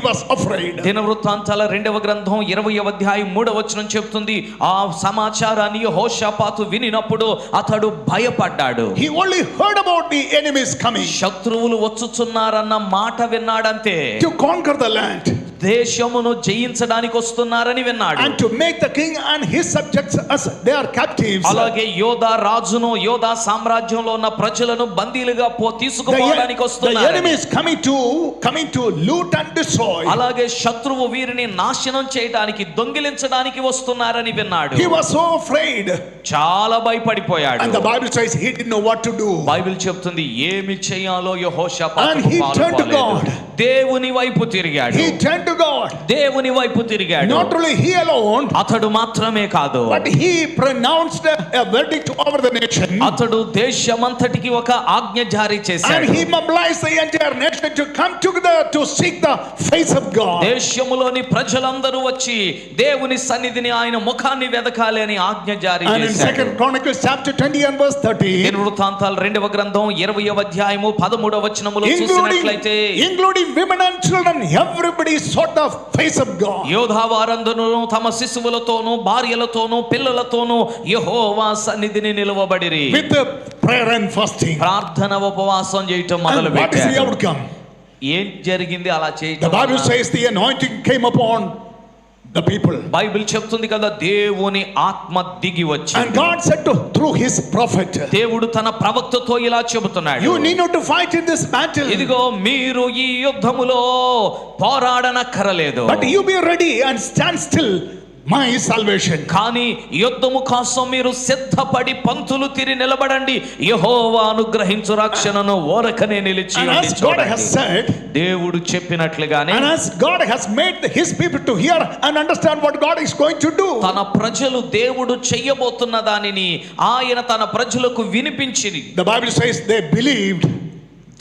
was afraid. దినవృత్తాంతాల 2వ గ్రంథం 20వ అధ్యాయం 3వ వచనం చెప్తుంది, ఆ సమాచారాన్ని యెహోషాపాతు వినినప్పుడు అతడు భయపడ్డాడు. He only heard about the enemies coming శత్రువులు వచ్చుచున్నారన్న మాట విన్నాడంతే. to conquer the land దేశమును జయించడానికి వస్తున్నారని విన్నాడు. and to make the king and his subjects as they are captives. అలాగే యోధా రాజును, యోధా సామ్రాజ్యంలో ఉన్న ప్రజలను బందీలుగా తీసుకుపోవడానికి The వస్తున్నారు. enemies coming to loot and destroy. అలాగే శత్రువు వీరిని నాశనం చేయడానికి, దొంగిలించడానికి వస్తున్నారని విన్నాడు. He was so afraid, చాలా భయపడిపోయాడు. and the Bible says he didn't know what to do. Bible చెప్తుంది ఏమి చేయాలో And యెహోషాపాతుకు he turned to పాలుపోలేదు. God. దేవుని వైపు తిరిగాడు. He turned to God. దేవుని వైపు తిరిగాడు. Not only he alone, అతడు మాత్రమే కాదు, but he pronounced a verdict over the nation. అతడు దేశమంతటికి ఒక ఆజ్ఞ జారీ And చేశాడు. he mobilized the entire nation to come together to seek the face of God. దేశములోని ప్రజలందరూ వచ్చి దేవుని సన్నిధిని, ఆయన ముఖాన్ని వెదకాలి అని ఆజ్ఞ జారీ And in చేశాడు. 2 Chronicles chapter 20 and verse 30, దినవృత్తాంతాలు 2వ గ్రంథం 20వ అధ్యాయము 13వ వచనములో చూసినట్లయితే, including women and children, everybody sought the face of God. యోధా వారందరూ తమ శిశువులతోనూ భార్యలతోనూ పిల్లలతోనూ యెహోవా సన్నిధిని నిలవబడిరి. With the prayer and fasting. ప్రార్థన ఉపవాసం చేయటం మొదలు And what is the పెట్టారు. outcome? ఏం జరిగింది అలా The చేయటం Bible వలన? says the anointing came upon the people. Bible చెప్తుంది కదా, దేవుని ఆత్మ దిగి And వచ్చింది. God said through his prophet, దేవుడు తన ప్రవక్తతో ఇలా చెబుతున్నాడు, you need not to fight in this battle, ఇదిగో మీరు ఈ యుద్ధములో పోరాడనక్కరలేదు, but you be ready and stand still. My salvation. కానీ యుద్ధము కోసం మీరు సిద్ధపడి పంతులు తిరి నిలబడండి, యెహోవా అనుగ్రహించు రక్షణను ఓరకనే నిలిచి And ఉండి as God has చూడండి. said, దేవుడు చెప్పినట్లుగానే, and as God has made his people to hear and understand what God is going to do, తన ప్రజలు దేవుడు చెయ్యబోతున్న దానిని ఆయన తన ప్రజలకు వినిపించింది. the Bible says they believed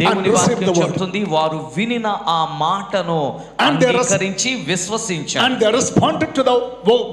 and దేవుని received వాక్యం the word. చెప్తుంది, వారు వినిన ఆ మాటను And they అంగీకరించి విశ్వసించారు. And they responded to the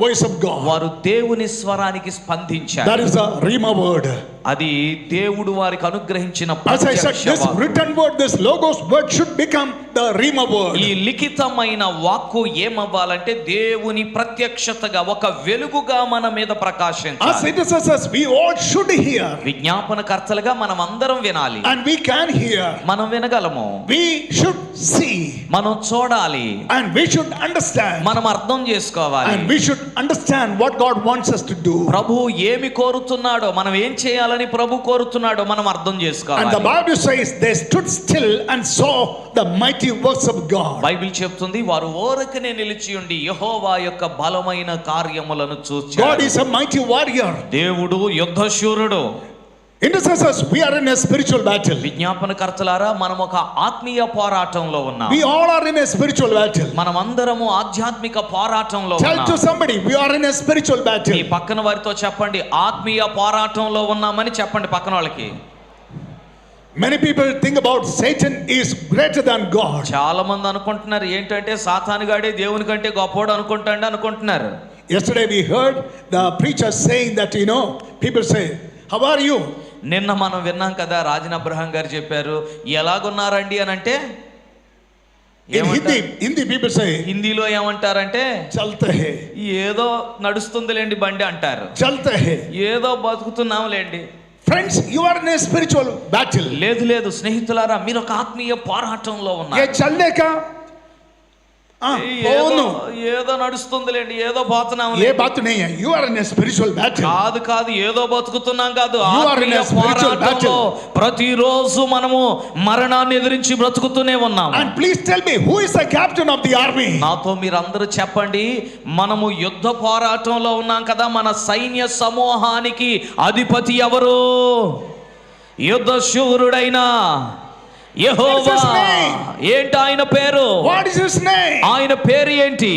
voice of God. వారు దేవుని స్వరానికి స్పందించారు. That is a Rhema word. అది దేవుడు వారికి అనుగ్రహించిన As I said, ప్రత్యక్ష this వాక్కు. written word, this logos word should become the Rhema word. ఈ లిఖితమైన వాక్కు ఏమవ్వాలంటే దేవుని ప్రత్యక్షతగా, ఒక వెలుగుగా మన మీద As ప్రకాశించాలి. intercessors, we all should hear. విజ్ఞాపనకర్తలుగా మనం అందరం వినాలి. And we can hear. మనం వినగలము. We should see. మనం చూడాలి, And we should understand. మనం అర్థం చేసుకోవాలి. And we should understand what God wants us to do. ప్రభు ఏమి కోరుతున్నాడో, మనం ఏం చేయాలని ప్రభు కోరుతున్నాడో మనం అర్థం And the చేసుకోవాలి. Bible says they stood still and saw the mighty works of God. Bible చెప్తుంది, వారు ఓరకనే నిలిచి ఉండి యెహోవా యొక్క బలమైన కార్యములను God చూచారు. is a mighty warrior. దేవుడు యుద్ధశూరుడు. Intercessors, we are in a spiritual battle. విజ్ఞాపనకర్తలారా, మనం ఒక ఆత్మీయ పోరాటంలో ఉన్నాం. We all are in a spiritual battle. మనం అందరము ఆధ్యాత్మిక పోరాటంలో Tell to ఉన్నాం. somebody, we are in a spiritual me battle. పక్కన వారితో చెప్పండి, ఆత్మీయ పోరాటంలో ఉన్నామని చెప్పండి పక్కన వాళ్ళకి. Many people think about Satan is greater than God. చాలా మంది అనుకుంటున్నారు ఏంటంటే సాతానుగాడే దేవుని కంటే గొప్పోడు అనుకుంటున్నారు. Yesterday we heard the preacher saying that, people say, how are you? నిన్న మనం విన్నాం కదా, రాజన్ అబ్రహాం గారు చెప్పారు, ఎలాగున్నారండి అని అంటే In Hindi people say, హిందీలో ఏమంటారంటే chalte hai, ఏదో నడుస్తుందిలేండి బండి అంటారు. chalte hai. ఏదో బతుకుతున్నాంలేండి. Friends, you are in a spiritual battle. లేదు స్నేహితులారా, మీరు ఒక ఆత్మీయ పోరాటంలో Ye ఉన్నారు. chalne ka? Oh no. ఏదో నడుస్తుందిలేండి, ఏదో Ye పోతున్నాం. baat nahi hai. You are in a spiritual battle. కాదు ఏదో బతుకుతున్నాం కాదు. You are in a ఆత్మీయ spiritual పోరాటంలో ప్రతిరోజు మనము మరణాన్ని ఎదిరించి బ్రతుకుతూనే ఉన్నాం. And please tell me, who is the captain of the army? నాతో మీరందరూ చెప్పండి, మనము యుద్ధ పోరాటంలో ఉన్నాం కదా, మన సైన్య సమూహానికి అధిపతి ఎవరు? యుద్ధశూరుడైన యెహోవా. ఏంటి ఆయన పేరు? What is his name? ఆయన పేరు ఏంటి?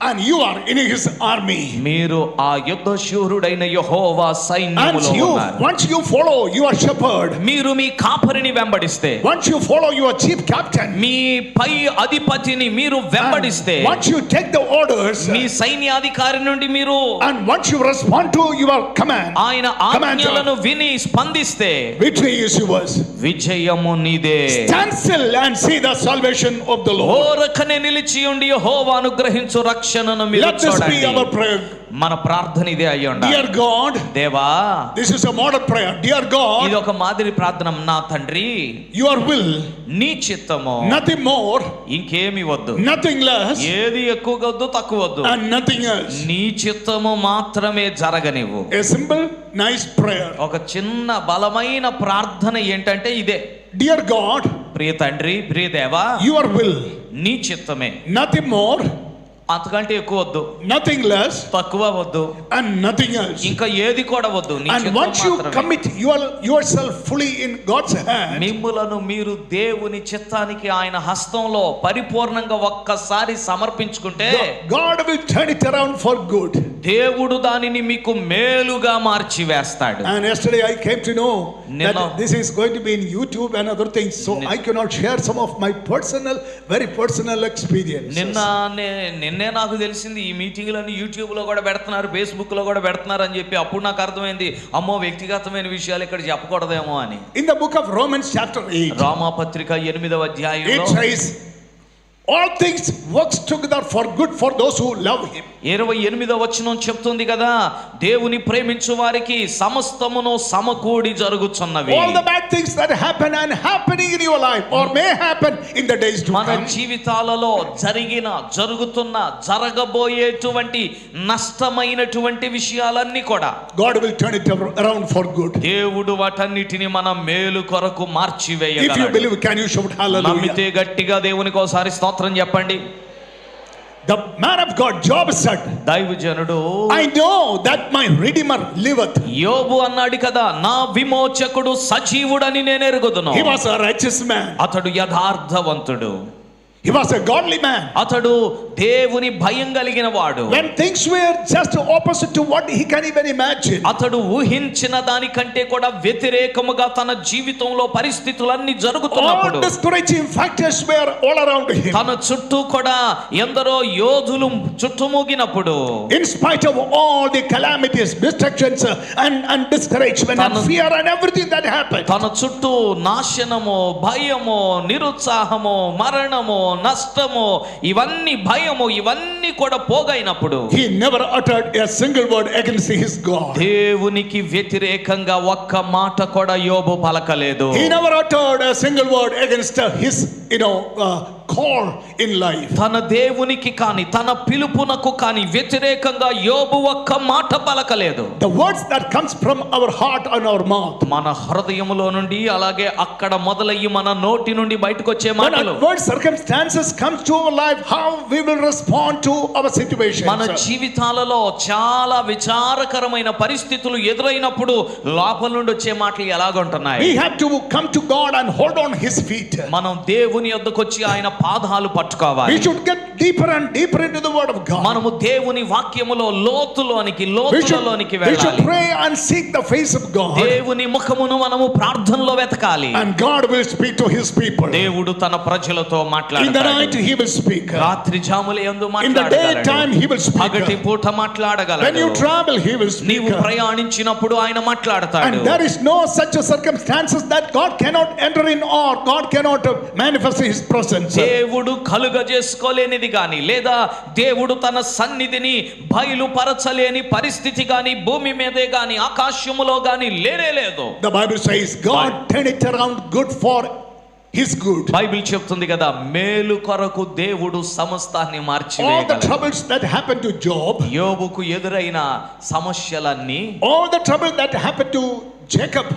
And you are in his army. మీరు ఆ యుద్ధశూరుడైన యెహోవా And సైన్యములో ఉన్నారు. once you follow your shepherd, మీరు మీ కాపరిని వెంబడిస్తే, once you follow your chief captain, మీ పై అధిపతిని మీరు వెంబడిస్తే, and once you take the orders, మీ సైన్యాధికారి నుండి మీరు and once you respond to your command, ఆయన ఆజ్ఞలను విని స్పందిస్తే, victory is yours. విజయము నీదే. Stand still and see the salvation of the Lord. ఓరకనే నిలిచి ఉండి యెహోవా అనుగ్రహించు రక్షణను మీరు Let this be చూడండి. our prayer. మన ప్రార్థన ఇదే అయ్యి ఉండాలి. Dear God, దేవా, this is a model prayer. Dear God, ఇది ఒక మాదిరి ప్రార్థన. నా తండ్రి, your will, నీ చిత్తము, nothing more, ఇంకేమి వద్దు, nothing less, ఏది ఎక్కువ వద్దు తక్కువ వద్దు, and nothing else. నీ చిత్తము మాత్రమే జరగనివ్వు. A simple, nice prayer. ఒక చిన్న బలమైన ప్రార్థన ఏంటంటే ఇదే. Dear God, ప్రియ తండ్రి, ప్రియ దేవా, your will, నీ చిత్తమే, nothing more, అంతకంటే ఎక్కువ వద్దు, nothing less, తక్కువ వద్దు, and nothing else. ఇంకా ఏది కూడా వద్దు. నీ And చిత్తం once you మాత్రమే. commit yourself fully in God's hand, మిమ్ములను మీరు దేవుని చిత్తానికి ఆయన హస్తంలో పరిపూర్ణంగా ఒక్కసారి సమర్పించుకుంటే, God will turn it around for good. దేవుడు దానిని మీకు మేలుగా మార్చి వేస్తాడు. And yesterday I came to know Nino. that this is going to be in YouTube and other things, so I cannot share some of my very personal experiences. నిన్నే నాకు తెలిసింది, ఈ మీటింగ్లను YouTube లో కూడా పెడుతున్నారు, ఫేస్బుక్ లో కూడా పెడుతున్నారు అని చెప్పి అప్పుడు నాకు అర్థమైంది, అమ్మో వ్యక్తిగతమైన విషయాలు ఇక్కడ చెప్పకూడదేమో అని. In the book of Romans chapter 8, రోమాపత్రిక 8వ అధ్యాయంలో it says, all things works together for good for those who love him. 28వ వచనం చెప్తుంది కదా, దేవుని ప్రేమించు వారికి సమస్తమును సమకూడి జరుగుచున్నవి. All the bad things that happen and happening in your life or may happen in the days to మన come, జీవితాలలో జరుగుతున్న జరగబోయేటువంటి నష్టమైనటువంటి విషయాలన్నీ కూడా God will turn it around for good. దేవుడు వాటన్నిటిని మన మేలు కొరకు If you మార్చివేయగలడు. believe, can you shout hallelujah? నమ్మితే గట్టిగా దేవునికి ఒకసారి స్తోత్రం చెప్పండి. The man of God, Job said, దైవజనుడు I know that my Redeemer liveth. యోబు అన్నాడు కదా, నా విమోచకుడు సజీవుడని నేను ఎరుగుదును. He was a righteous man. అతడు యథార్థవంతుడు, He was a godly man. అతడు దేవుని భయం కలిగిన వాడు. When things were just opposite to what he can even imagine, అతడు ఊహించిన దానికంటే కూడా వ్యతిరేకముగా తన జీవితంలో పరిస్థితులన్నీ జరుగుతున్నప్పుడు, all discouraging factors were all around him. తన చుట్టూ కూడా ఎందరో యోధులు చుట్టుముగినప్పుడు, In spite of all the calamities, destructions, and discouragement and fear and everything that happened, తన చుట్టూ నాశనము, భయము, నిరుత్సాహము, మరణము, నష్టము, ఇవన్నీ భయము, ఇవన్నీ కూడా పోగైనప్పుడు, he never uttered a single word against his God. దేవునికి వ్యతిరేకంగా ఒక్క మాట కూడా యోబు పలకలేదు. He never uttered a single word against his call in life. తన దేవునికి కాని తన పిలుపునకు కాని వ్యతిరేకంగా యోబు ఒక్క మాట పలకలేదు. The words that comes from our heart and our mouth. మన హృదయములో నుండి అలాగే అక్కడ మొదలయ్యి మన నోటి నుండి బయటకు వచ్చే When మాటలు. adverse circumstances comes to our life, how we will respond to our situation. మన జీవితాలలో చాలా విచారకరమైన పరిస్థితులు ఎదురైనప్పుడు లోపల నుండి వచ్చే మాటలు ఎలాగుంటున్నాయి? We have to come to God and hold on His feet. మనం దేవుని యొద్దకు వచ్చి ఆయన పాదాలు పట్టుకోవాలి. We should get deeper and deeper into the word of God. మనము దేవుని వాక్యములో లోతులోనికి We should వెళ్ళాలి. pray and seek the face of God. దేవుని ముఖమును మనము ప్రార్థనలో వెతకాలి. And God will speak to His people. దేవుడు తన ప్రజలతో In the night మాట్లాడతాడు. He will speak. రాత్రి జాములు యందు In the మాట్లాడగలడు. daytime He will పగటి speak. పూట When మాట్లాడగలడు. you travel He will speak. నీవు ప్రయాణించినప్పుడు ఆయన మాట్లాడతాడు. And there is no such a circumstances that God cannot enter in or God cannot manifest His presence. దేవుడు కలుగజేసుకోలేనిది గాని లేదా దేవుడు తన సన్నిధిని బయలుపరచలేని పరిస్థితి గాని భూమి మీదే గాని ఆకాశములో గాని లేనే లేదు. The Bible says God turn it around good for His good. Bible చెప్తుంది కదా, మేలు కొరకు దేవుడు సమస్తాన్ని All the మార్చివేయగలడు. troubles that happened to Job, యోబుకు ఎదురైన సమస్యలన్నీ, all the trouble that happened to Jacob,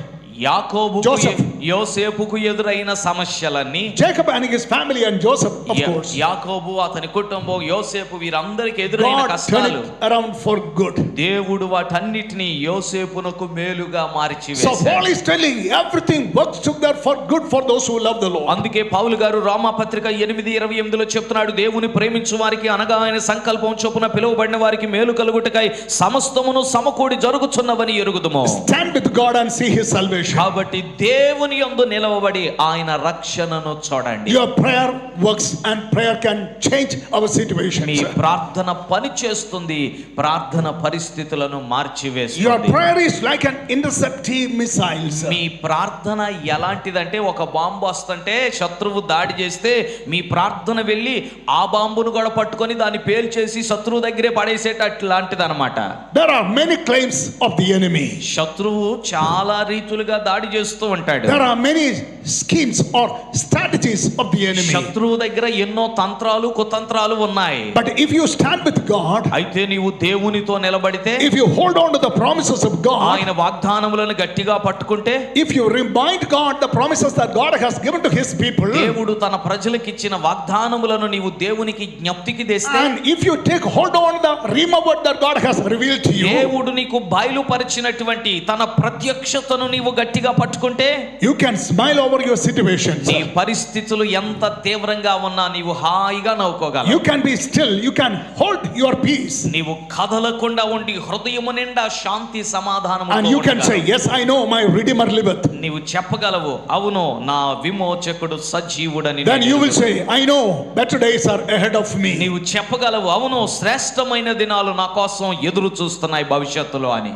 యాకోబుకు జోసెఫ్. యోసేపుకు ఎదురైన సమస్యలన్నీ, Jacob and his family and Joseph, of course, యాకోబు అతని కుటుంబం యోసేపు వీరందరికి ఎదురైన God turned కష్టాలు it around for good. దేవుడు వాటన్నిటిని యోసేపునకు మేలుగా So మార్చివేశాడు. Paul is telling everything works together for good for those who love the Lord. అందుకే పౌలు గారు రోమాపత్రిక 8:28 చెప్తున్నాడు, దేవుని ప్రేమించు వారికి అనగా ఆయన సంకల్పం చొప్పున పిలువబడిన వారికి మేలు కలుగుటకై సమస్తమును సమకూడి జరుగుచున్నవని ఎరుగుదుము. Stand with God and see His salvation. కాబట్టి దేవుని యందు నిలవబడి ఆయన రక్షణను చూడండి. Your prayer works and prayer can change our me situations. ప్రార్థన పని చేస్తుంది, ప్రార్థన పరిస్థితులను Your మార్చివేస్తుంది. prayer is like an interceptive missiles. మీ ప్రార్థన ఎలాంటిదంటే ఒక బాంబు వస్తుంటే శత్రువు దాడి చేస్తే మీ ప్రార్థన వెళ్ళి ఆ బాంబును కూడా పట్టుకొని దాన్ని పేల్చేసి శత్రువు దగ్గరే పడేసేటట్లాంటిది అనమాట. There are many claims of the enemy. శత్రువు చాలా రీతులుగా దాడి చేస్తూ ఉంటాడు. There are many schemes or strategies of the enemy. శత్రువు దగ్గర ఎన్నో తంత్రాలు కుతంత్రాలు ఉన్నాయి. But if you stand with God, అయితే నీవు దేవునితో నిలబడితే, if you hold on to the promises of God, ఆయన వాగ్దానములను గట్టిగా పట్టుకుంటే, if you remind God the promises that God has given to His people, దేవుడు తన ప్రజలకు ఇచ్చిన వాగ్దానములను నీవు దేవునికి జ్ఞప్తికి తెస్తే, and if you take hold on the rhema word that God has revealed to you, దేవుడు నీకు బయలుపరిచినటువంటి తన ప్రత్యక్షతను నీవు గట్టిగా పట్టుకుంటే, you can smile over your situations. నీ పరిస్థితులు ఎంత తీవ్రంగా ఉన్నా నీవు హాయిగా నవ్వుకోగలవు. You can be still, you can hold your peace, నీవు కదలకుండా ఉండి హృదయము నిండా శాంతి సమాధానము and you can say, yes, I know my Redeemer liveth. నీవు చెప్పగలవు, అవును నా విమోచకుడు సజీవుడని. Then you will say, I know better days are ahead of me. నీవు చెప్పగలవు, అవును శ్రేష్టమైన దినాలు నా కోసం ఎదురు చూస్తున్నాయి భవిష్యత్తులో అని.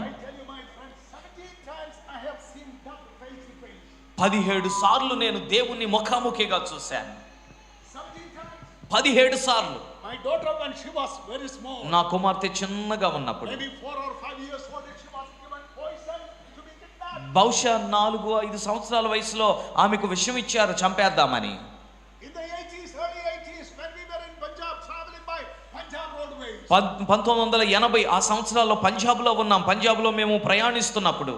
17 సార్లు నేను దేవుణ్ణి ముఖాముఖిగా చూశాను. 17 సార్లు. My daughter, when she was very small, నా కుమార్తె చిన్నగా ఉన్నప్పుడు, maybe 4 or 5 years old, she was given poison to be kidnapped. బహుశా 4-5 సంవత్సరాల వయసులో ఆమెకు విషం ఇచ్చారు చంపేద్దామని. In the 80s, early 80s, when we were in Punjab, traveling by Punjab roadways, 1980 ఆ సంవత్సరాల్లో పంజాబ్లో ఉన్నాం. పంజాబ్లో మేము ప్రయాణిస్తున్నప్పుడు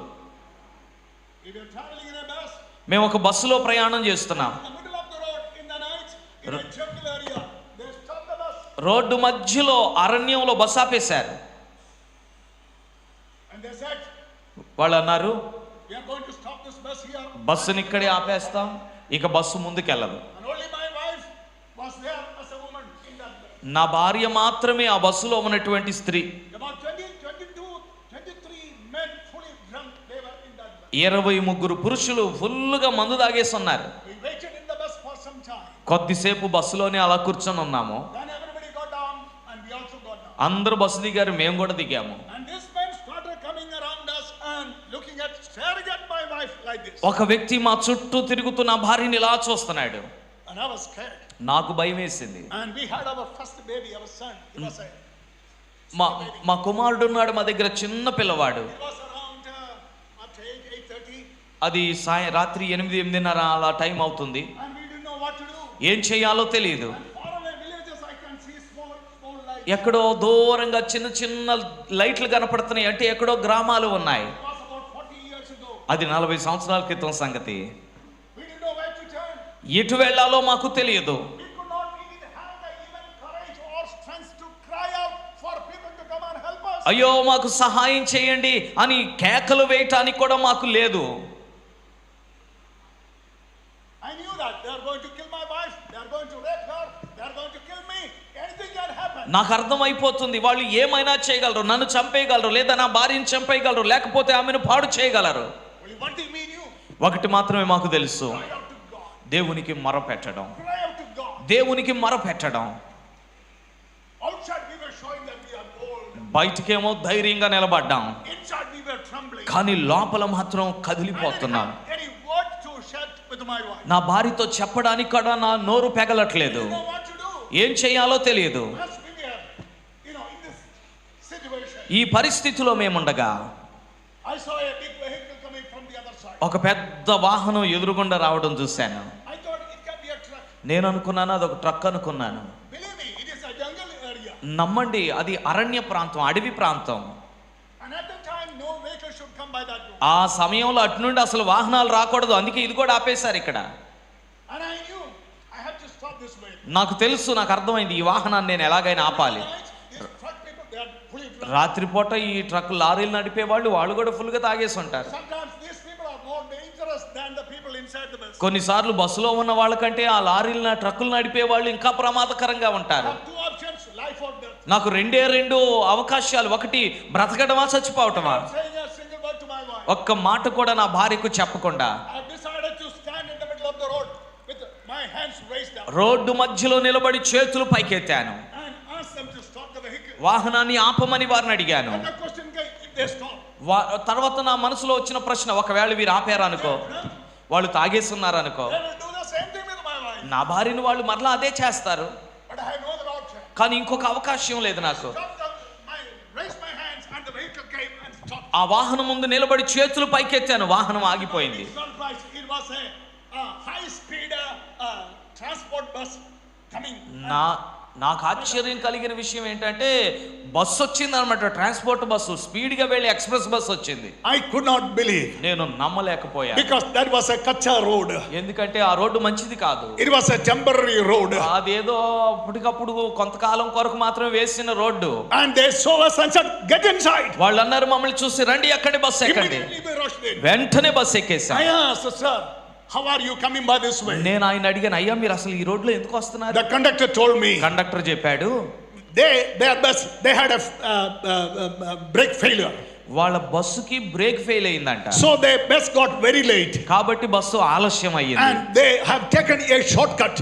we were traveling in a bus. మేము ఒక బస్సులో ప్రయాణం చేస్తున్నాం. In the middle of the road, in the night, in a jungle area, they stopped the bus. Road మధ్యలో అరణ్యంలో బస్సు ఆపేశారు. And they said, వాళ్ళు అన్నారు, we are going to stop this bus here. బస్సుని ఇక్కడే ఆపేస్తాం, ఇక bus ముందుకెళ్ళదు. And only my wife was there as a woman in that bus. నా భార్య మాత్రమే ఆ బస్సులో ఉన్నటువంటి స్త్రీ. About 23 men fully drunk, they were in that bus. 23 పురుషులు ఫుల్లుగా మందు తాగేసి ఉన్నారు. We waited in the bus for some time. కొద్దిసేపు బస్సులోనే అలా కూర్చొని ఉన్నాము. Then everybody got down and we also got down. అందరూ బస్సు దిగారు, మేము కూడా దిగాము. And this man started coming around us and staring at my wife like this. ఒక వ్యక్తి మా చుట్టూ తిరుగుతూ నా భార్యని ఇలా చూస్తున్నాడు. And I was scared. నాకు భయం వేసింది. And we had our first baby, our son. He was a మా కుమారుడు ఉన్నాడు మా దగ్గర, చిన్న పిల్లవాడు. It was around after 8:30. అది రాత్రి 8-8:30 అలా టైం అవుతుంది. And we didn't know what to do. ఏం చేయాలో తెలియదు. Far away villages I can see small lights. ఎక్కడో దూరంగా చిన్న చిన్న లైట్లు కనపడుతున్నాయి, అంటే ఎక్కడో గ్రామాలు ఉన్నాయి. It was about 40 years ago. అది 40 సంవత్సరాల క్రితం సంగతి. We didn't know where to turn. ఎటు వెళ్ళాలో మాకు తెలియదు. We could not even have the even courage or strength to cry out for people to come and help us. అయ్యో మాకు సహాయం చేయండి అని కేకలు వేయటానికి కూడా మాకు లేదు. I knew that they are going to kill my wife, they are going to rape her, they are going to kill me. Anything can happen. నాకు అర్థమైపోతుంది, వాళ్ళు ఏమైనా చేయగలరు, నన్ను చంపేయగలరు, లేదా నా భార్యను చంపేయగలరు, లేకపోతే ఆమెను పాడు చేయగలరు. Only one thing we knew. ఒకటి మాత్రమే మాకు తెలుసు, Cry out to God. దేవునికి మొరపెట్టడం. Cry out to God. దేవునికి మొరపెట్టడం. Outside we were showing that we are bold. బయటికేమో ధైర్యంగా నిలబడ్డాం, Inside we were trembling. కానీ లోపల మాత్రం I didn't కదిలిపోతున్నాం. have any word to share with my wife. నా భార్యతో చెప్పడానికి కూడా నా నోరు పెగలట్లేదు. I don't know what to do. ఏం చేయాలో తెలియదు. As we were, in this situation, ఈ పరిస్థితిలో మేముండగా I saw a big vehicle coming from the other side. ఒక పెద్ద వాహనం ఎదురుగుండా రావడం చూశాను. I thought it can be a truck. నేను అనుకున్నాను అదొక ట్రక్ అనుకున్నాను. Believe me, it is a jungle area. నమ్మండి, అది అరణ్య ప్రాంతం, అడవి ప్రాంతం. And at the time, no vehicle should come by that road. ఆ సమయంలో అటు నుండి అసలు వాహనాలు రాకూడదు, అందుకే ఇది కూడా ఆపేశారు ఇక్కడ. And I knew I had to stop this vehicle. నాకు తెలుసు, నాకు అర్థమైంది, ఈ వాహనాన్ని నేను ఎలాగైనా ఆపాలి. These truck people, they are fully drunk. రాత్రిపూట ఈ ట్రక్ లారీలు నడిపే వాళ్ళు కూడా ఫుల్గా తాగేసి ఉంటారు. Sometimes these people are more dangerous than the people inside the bus. కొన్నిసార్లు బస్సులో ఉన్న వాళ్ళకంటే ఆ లారీలు ట్రక్కులు నడిపే వాళ్ళు ఇంకా ప్రమాదకరంగా I ఉంటారు. have two options, life or death. నాకు రెండు అవకాశాలు, ఒకటి బ్రతకడమా చచ్చిపోవటమా. I'm saying a single word to my wife. ఒక్క మాట కూడా నా భార్యకు చెప్పకుండా I decided to stand in the middle of the road with my hands raised up road మధ్యలో నిలబడి చేతులు పైకెత్తాను. and asked them to stop the vehicle. వాహనాన్ని ఆపమని వారిని అడిగాను. And the question came, if they stop, తర్వాత నా మనసులో వచ్చిన ప్రశ్న, ఒకవేళ వీరు ఆపారనుకో, వాళ్ళు తాగేస్తున్నారనుకో, they will do the same thing with my wife. నా భార్యను వాళ్ళు మరలా అదే చేస్తారు. But I had no other option. కానీ ఇంకొక అవకాశం లేదు నాకు. Raised my hands and the vehicle came and stopped. ఆ వాహనం ముందు నిలబడి చేతులు పైకెత్తాను, వాహనం ఆగిపోయింది. Surprise! It was a high-speed transport bus coming. నాకు ఆశ్చర్యం కలిగిన విషయం ఏంటంటే, బస్సు వచ్చింది అనమాట, ట్రాన్స్పోర్ట్ బస్సు, స్పీడ్గా వెళ్ళి ఎక్స్ప్రెస్ బస్సు వచ్చింది. I could not believe. నేను నమ్మలేకపోయాను, Because that was a kacha road. ఎందుకంటే ఆ రోడ్డు మంచిది కాదు. It was a temporary road. అదేదో అప్పటికప్పుడు కొంతకాలం కొరకు మాత్రమే వేసిన road. And they saw us and said, "Get inside." వాళ్ళు అన్నారు, మమ్మల్ని చూసి రండి, ఎక్కండి, బస్సు ఎక్కండి. Immediately we rushed in. వెంటనే bus ఎక్కేసాం. I asked, "Sir, how are you coming by this way?" నేను ఆయన అడిగాను, అయ్యా మీరు అసలు ఈ రోడ్లో ఎందుకు వస్తున్నారు? The conductor told me. Conductor చెప్పాడు, Their bus, they had a brake failure. వాళ్ళ బస్సుకి బ్రేక్ ఫెయిల్ అయిందంట. So their bus got very late. కాబట్టి బస్సు ఆలస్యం అయ్యింది. And they have taken a shortcut.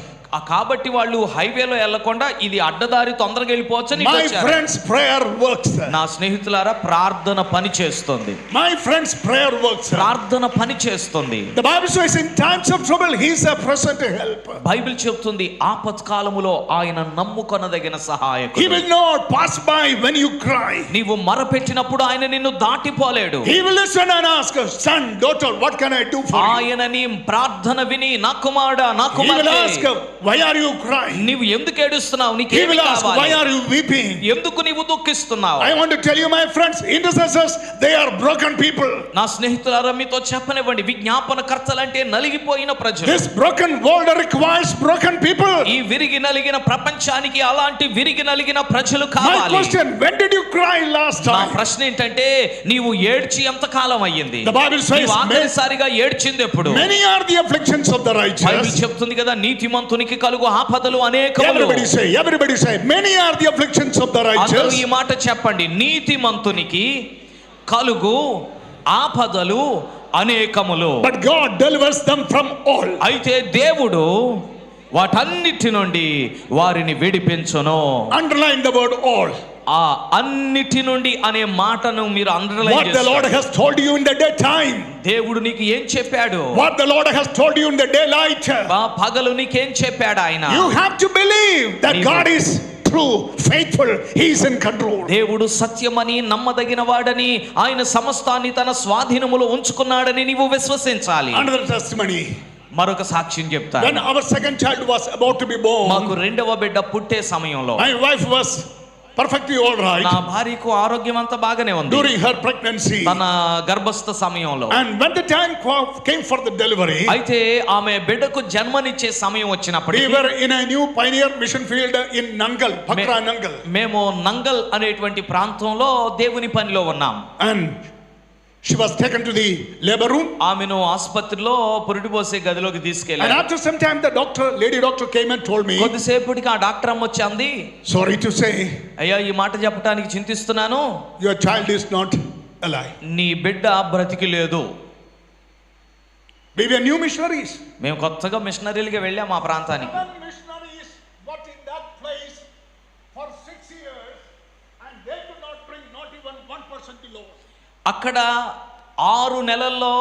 కాబట్టి వాళ్ళు హైవేలో వెళ్లకుండా ఇది అడ్డదారి తొందరగా వెళ్ళిపోవచ్చని My friend's prayer works. నా స్నేహితులారా, ప్రార్థన పని చేస్తుంది. My friend's prayer works. ప్రార్థన పని చేస్తుంది. The Bible says in times of trouble he is a present help. Bible చెప్తుంది, ఆపత్కాలములో ఆయన నమ్ముకొనదగిన సహాయకుడు. He will not pass by when you cry. నీవు మొరపెట్టినప్పుడు ఆయన నిన్ను దాటిపోలేడు. He will listen and ask, "Son, daughter, what can I do for you?" ఆయన నీ ప్రార్థన విని, నా కుమారుడా, నా He will కుమార్తె, ask, "Why are you crying?" నీవు ఎందుకు ఏడుస్తున్నావు, He నీకేమి will ask, "Why కావాలి, are you weeping?" ఎందుకు నీవు దుఃఖిస్తున్నావు? I want to tell you, my friends, intercessors, they are broken people. నా స్నేహితులారా, మీతో చెప్పనివ్వండి, విజ్ఞాపనకర్తలంటే నలిగిపోయిన ప్రజలు. This broken world requires broken people. ఈ విరిగి నలిగిన ప్రపంచానికి అలాంటి విరిగి నలిగిన ప్రజలు My కావాలి. question, when did you cry last నా time? ప్రశ్న ఏంటంటే, నీవు ఏడ్చి ఎంత కాలం అయ్యింది? The Bible says, నీవు ఆఖరిసారిగా ఏడ్చింది ఎప్పుడు? "Many are the afflictions of the Bible righteous." చెప్తుంది కదా, నీతిమంతునికి కలుగు ఆపదలు అనేకములు. Everybody say, "Many are the afflictions of the అందరూ righteous." ఈ మాట చెప్పండి, నీతిమంతునికి కలుగు ఆపదలు అనేకములు. But God delivers them from all. అయితే దేవుడు వాటన్నిటి నుండి వారిని విడిపించును. Underline the word all. ఆ అన్నిటి నుండి అనే మాటను మీరు underline What the Lord has told you in the daytime. దేవుడు నీకు ఏం చెప్పాడు? What the Lord has told you in the daylight. పగలు నీకేం చెప్పాడు ఆయన? You have to believe that God is true, faithful, he is in control. దేవుడు సత్యమని, నమ్మదగిన వాడని, ఆయన సమస్తాన్ని తన స్వాధీనములో ఉంచుకున్నాడని నీవు విశ్వసించాలి. Another testimony. మరొక సాక్ష్యం చెప్తాను. when our second child was about to be born, మాకు రెండవ బిడ్డ పుట్టే సమయంలో my wife was perfectly all right నా భార్యకు ఆరోగ్యం అంతా బాగానే ఉంది during her pregnancy, తన గర్భస్థ సమయంలో. and when the time came for the delivery, అయితే ఆమె బిడ్డకు జన్మనిచ్చే సమయం we వచ్చినప్పటికీ were in a new pioneer mission field in Nangal, Pakra Nangal, మేము నంగల్ అనేటువంటి ప్రాంతంలో దేవుని పనిలో ఉన్నాం. and she was taken to the labor room, ఆమెను ఆసుపత్రిలో పురిటి పోసే గదిలోకి and తీసుకెళ్ళారు. after some time the lady doctor came and told me, కొద్దిసేపటికి ఆ డాక్టర్ అమ్మ వచ్చి అంది, sorry to say, అయ్యా ఈ మాట చెప్పడానికి చింతిస్తున్నాను, your child is not alive. నీ బిడ్డ బ్రతికి లేదు. We were new missionaries. మేము కొత్తగా మిషనరీలుగా వెళ్ళాం ఆ ప్రాంతానికి. Seven missionaries were in that place for 6 years, and they could not bring not even 1% to lower. అక్కడ 6 నెలల్లో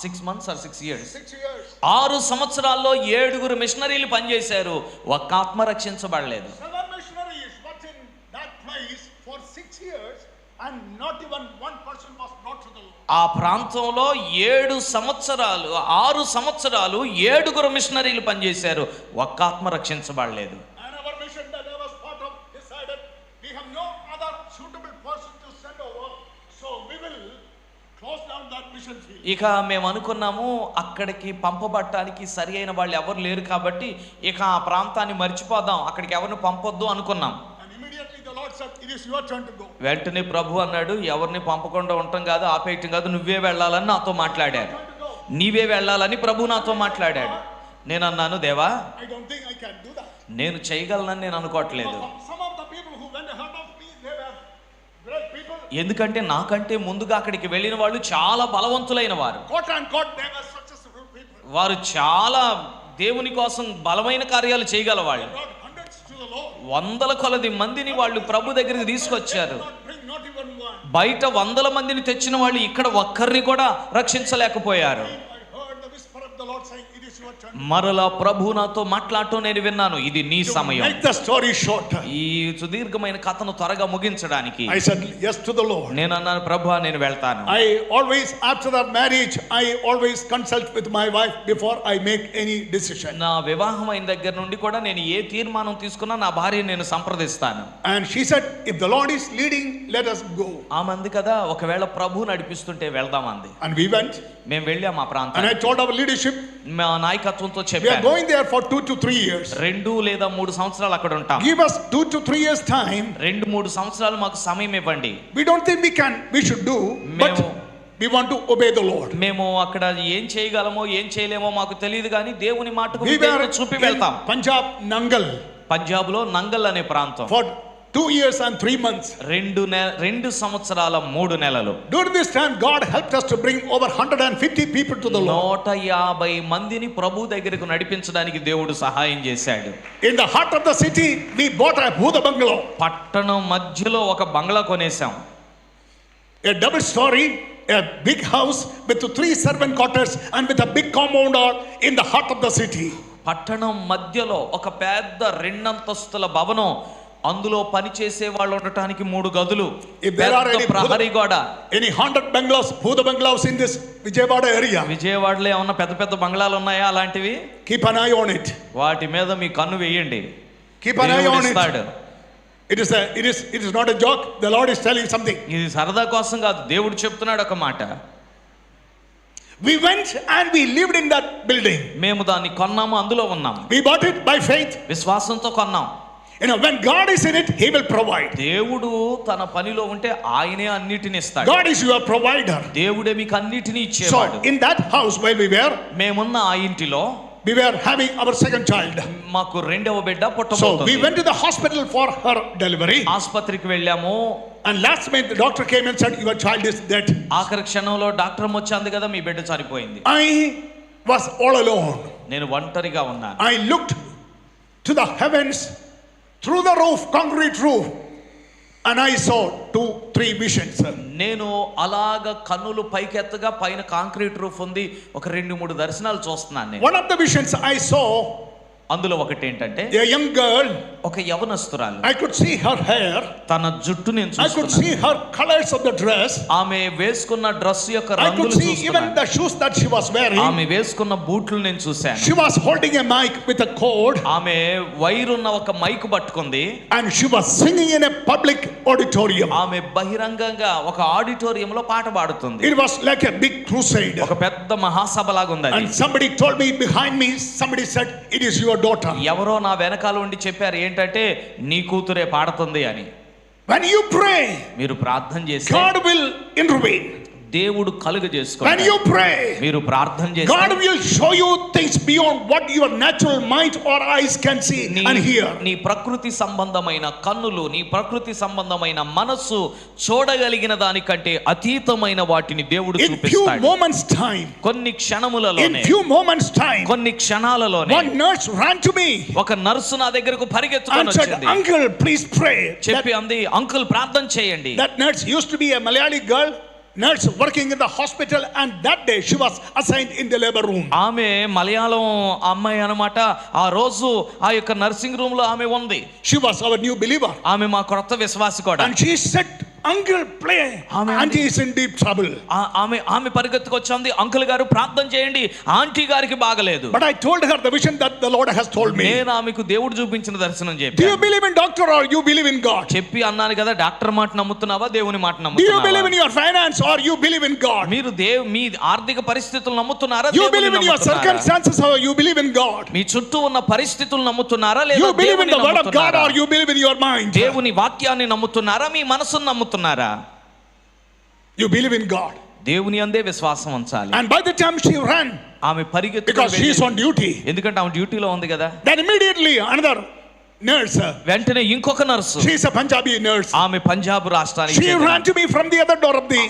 6 months or 6 years 6 years. 6 సంవత్సరాల్లో 7 మిషనరీలు పనిచేశారు, ఒక్క ఆత్మ రక్షించబడలేదు. 7 missionaries were in that place for 6 years, and not even 1% was brought to the Lord. ఆ ప్రాంతంలో 6 సంవత్సరాలు 7 మిషనరీలు పనిచేశారు, ఒక్క ఆత్మ రక్షించబడలేదు. And our mission that I was part of decided we have no other suitable person to send over, so we will close down that mission field. ఇక మేము అనుకున్నాము అక్కడికి పంపబడటానికి సరి అయిన వాళ్ళు ఎవరు లేరు కాబట్టి ఇక ఆ ప్రాంతాన్ని మర్చిపోదాం, అక్కడికి ఎవరిని పంపొద్దు అనుకున్నాం. And immediately the Lord said, it is your turn to go. వెంటనే ప్రభు అన్నాడు, ఎవరిని పంపకుండా ఉండటం కాదు, ఆపేయటం కాదు, నువ్వే వెళ్ళాలని నాతో మాట్లాడాడు. నీవే వెళ్ళాలని ప్రభు నాతో మాట్లాడాడు. నేను అన్నాను, దేవా I don't think I can do that. నేను చేయగలనని నేను అనుకోవట్లేదు. Some of the people who went ahead of me, they were great people. ఎందుకంటే నాకంటే ముందుగా అక్కడికి వెళ్ళిన వాళ్ళు చాలా బలవంతులైన వారు. Quote unquote, they were successful people. వారు చాలా దేవుని కోసం బలమైన కార్యాలు చేయగల వాళ్ళు. Brought hundreds to the Lord. వందల కొలది మందిని వాళ్ళు ప్రభు దగ్గరికి తీసుకొచ్చారు. Not bring not even one. బయట 100 మందిని తెచ్చిన వాళ్ళు ఇక్కడ ఒక్కరిని కూడా రక్షించలేకపోయారు. I heard the whisper of the Lord saying, it is your turn. మరలా ప్రభు నాతో మాట్లాడటం నేను విన్నాను, ఇది నీ To సమయం. make the story short, ఈ సుదీర్ఘమైన కథను త్వరగా ముగించడానికి I said yes to the Lord. నేను అన్నాను, ప్రభువా నేను వెళ్తాను. I always, after the marriage, I always consult with my wife before I make any decision. నా వివాహం అయిన దగ్గర నుండి కూడా నేను ఏ తీర్మానం తీసుకున్నా నా భార్య నేను సంప్రదిస్తాను. And she said, if the Lord is leading, let us go. ఆ మంది కదా, ఒకవేళ ప్రభు నడిపిస్తుంటే వెళ్దాం అంది. And we went. మేము వెళ్ళాం ఆ And ప్రాంతం. I told our leadership, మా నాయకత్వంతో we are చెప్పాను, going there for 2 to 3 years. 2 లేదా 3 సంవత్సరాలు అక్కడ ఉంటాం. Give us 2 to 3 years time. 2-3 సంవత్సరాలు మాకు సమయం ఇవ్వండి. We don't think we should do, but మేము- we want to obey the Lord. మేము అక్కడ ఏం చేయగలమో ఏం చేయలేమో మాకు తెలియదు, కానీ దేవుని మాటకు We were విధేయత చూపి in వెళ్తాం. Punjab, Nangal, పంజాబ్ లో నంగల్ అనే ప్రాంతం for 2 years and 3 months. 2 సంవత్సరాల 3 నెలలు. During this time, God helped us to bring over 150 people to the Lord. 150 మందిని ప్రభు దగ్గరకు నడిపించడానికి దేవుడు సహాయం చేశాడు. In the heart of the city, we bought a Bhuda bungalow, పట్టణం మధ్యలో ఒక బంగ్లా కొనేసాం. a double story, a big house with 3 servant quarters and with a big compound in the heart of the city. పట్టణం మధ్యలో ఒక పెద్ద 2 అంతస్తుల భవనం, అందులో పని చేసే వాళ్ళు ఉండటానికి 3 గదులు, If there are పెద్ద any ప్రహరీ గోడ. Any haunted bungalows, Bhuda bungalows in this Vijayawada area, విజయవాడలో ఏమన్నా పెద్ద పెద్ద బంగ్లాలు ఉన్నాయా అలాంటివి? keep an eye on it. వాటి మీద మీ కన్ను వేయండి. Keep an eye దేవుడు on it. ఇస్తాడు. It is not a joke. The Lord is telling something. ఇది సరదా కోసం కాదు, దేవుడు చెప్తున్నాడు ఒక మాట. We went and we lived in that building. మేము దాన్ని కొన్నాము, అందులో ఉన్నాం. We bought it by faith. విశ్వాసంతో కొన్నాం. You know, when God is in it, He will provide. దేవుడు తన పనిలో ఉంటే ఆయనే అన్నిటిని ఇస్తాడు. God is your provider. దేవుడే మీకు అన్నిటిని So, ఇచ్చేవాడు. in that house where we were, మేమున్న ఆ ఇంటిలో we were having our second child. మాకు 2వ బిడ్డ So, we పుట్టబోతుంది. went to the hospital for her delivery. ఆసుపత్రికి వెళ్ళాము. And last minute, the doctor came and said, your child is dead. ఆఖరి క్షణంలో డాక్టర్ వచ్చాంది కదా, మీ బిడ్డ చనిపోయింది. I was all alone. నేను ఒంటరిగా ఉన్నాను. I looked to the heavens through the roof, concrete roof, and I saw 2-3 visions. నేను అలాగ కన్నులు పైకెత్తగా పైన కాంక్రీట్ రూఫ్ ఉంది, ఒక 2-3 దర్శనాలు చూస్తున్నాను నేను. One of the visions I saw అందులో ఒకటి ఏంటంటే A young girl, ఒక యవనస్తురాలు, I could see her hair, తన జుట్టు నేను I could చూస్తున్నాను, see her colors of the dress, ఆమె వేసుకున్న డ్రెస్ యొక్క I could రంగులు see even చూస్తున్నాను, the shoes that she was wearing. ఆమె వేసుకున్న బూట్లు నేను చూశాను, She was holding a mic with a cord ఆమె వైరున్న ఒక మైక్ పట్టుకుంది, and she was singing in a public auditorium. ఆమె బహిరంగంగా ఒక ఆడిటోరియంలో పాట పాడుతుంది. It was like a big crusade. ఒక పెద్ద మహాసభ లాగా ఉంది అది. And somebody told me behind me, somebody said, it is your daughter. ఎవరో నా వెనకాల ఉండి చెప్పారు ఏంటంటే నీ కూతురే పాడుతుంది అని. When you pray, మీరు ప్రార్థన చేస్తే God will intervene. దేవుడు When కలుగజేసుకుంటాడు. you pray, మీరు ప్రార్థన God చేస్తే will show you things beyond what your natural mind or eyes can see and hear. నీ ప్రకృతి సంబంధమైన కన్నులు, నీ ప్రకృతి సంబంధమైన మనస్సు చూడగలిగిన దానికంటే అతీతమైన వాటిని దేవుడు In few చూపిస్తాడు. moments time, కొన్ని in క్షణములలోనే, few moments time, కొన్ని క్షణాలలోనే one nurse ran to me ఒక నర్సు నా దగ్గరకు పరిగెత్తుకొని and said, వచ్చింది. uncle, please pray. చెప్పి అంది, అంకుల్ ప్రార్థన చేయండి. That nurse used to be a Malayali girl, nurse working in the hospital, and that day she was assigned in the labor room. ఆమె మలయాళం అమ్మాయి అన్నమాట. ఆ రోజు ఆ యొక్క నర్సింగ్ రూమ్ లో ఆమె ఉంది. She was our new believer. ఆమె మా కొత్త విశ్వాసి కూడా. And she said, uncle, play. Amen. Auntie is in deep trouble. ఆమె పరిగెత్తుకొచ్చింది, అంకుల్ గారు ప్రార్థన చేయండి, ఆంటీ గారికి బాగలేదు. But I told her the vision that the Lord has told me. నేను ఆమెకు దేవుడు చూపించిన దర్శనం Do you చెప్పాను. believe in doctor or you believe in God? చెప్పి అన్నాను కదా, డాక్టర్ మాట నమ్ముతున్నావా దేవుని మాట Do you believe in నమ్ముతున్నావా? your finance or you believe in God? మీరు మీ ఆర్థిక పరిస్థితులు నమ్ముతున్నారా, You దేవుని believe in your నమ్ముతున్నారా? circumstances or you believe in God? మీ చుట్టూ ఉన్న పరిస్థితులు నమ్ముతున్నారా లేదా You believe in దేవుని the word of God నమ్ముతున్నారా? or you believe in your mind? దేవుని వాక్యాన్ని నమ్ముతున్నారా, మీ మనసును నమ్ముతున్నారా? You believe in God. దేవుని అందే విశ్వాసం ఉంచాలి. And by the time she ran, ఆమె పరిగెత్తు, because she is on duty, ఎందుకంటే ఆమె డ్యూటీలో ఉంది కదా. then immediately another nurse, వెంటనే ఇంకొక nurse, she is a Punjabi nurse, ఆమె పంజాబ్ రాష్ట్రానికి she చెందిన. ran to me from the other door of the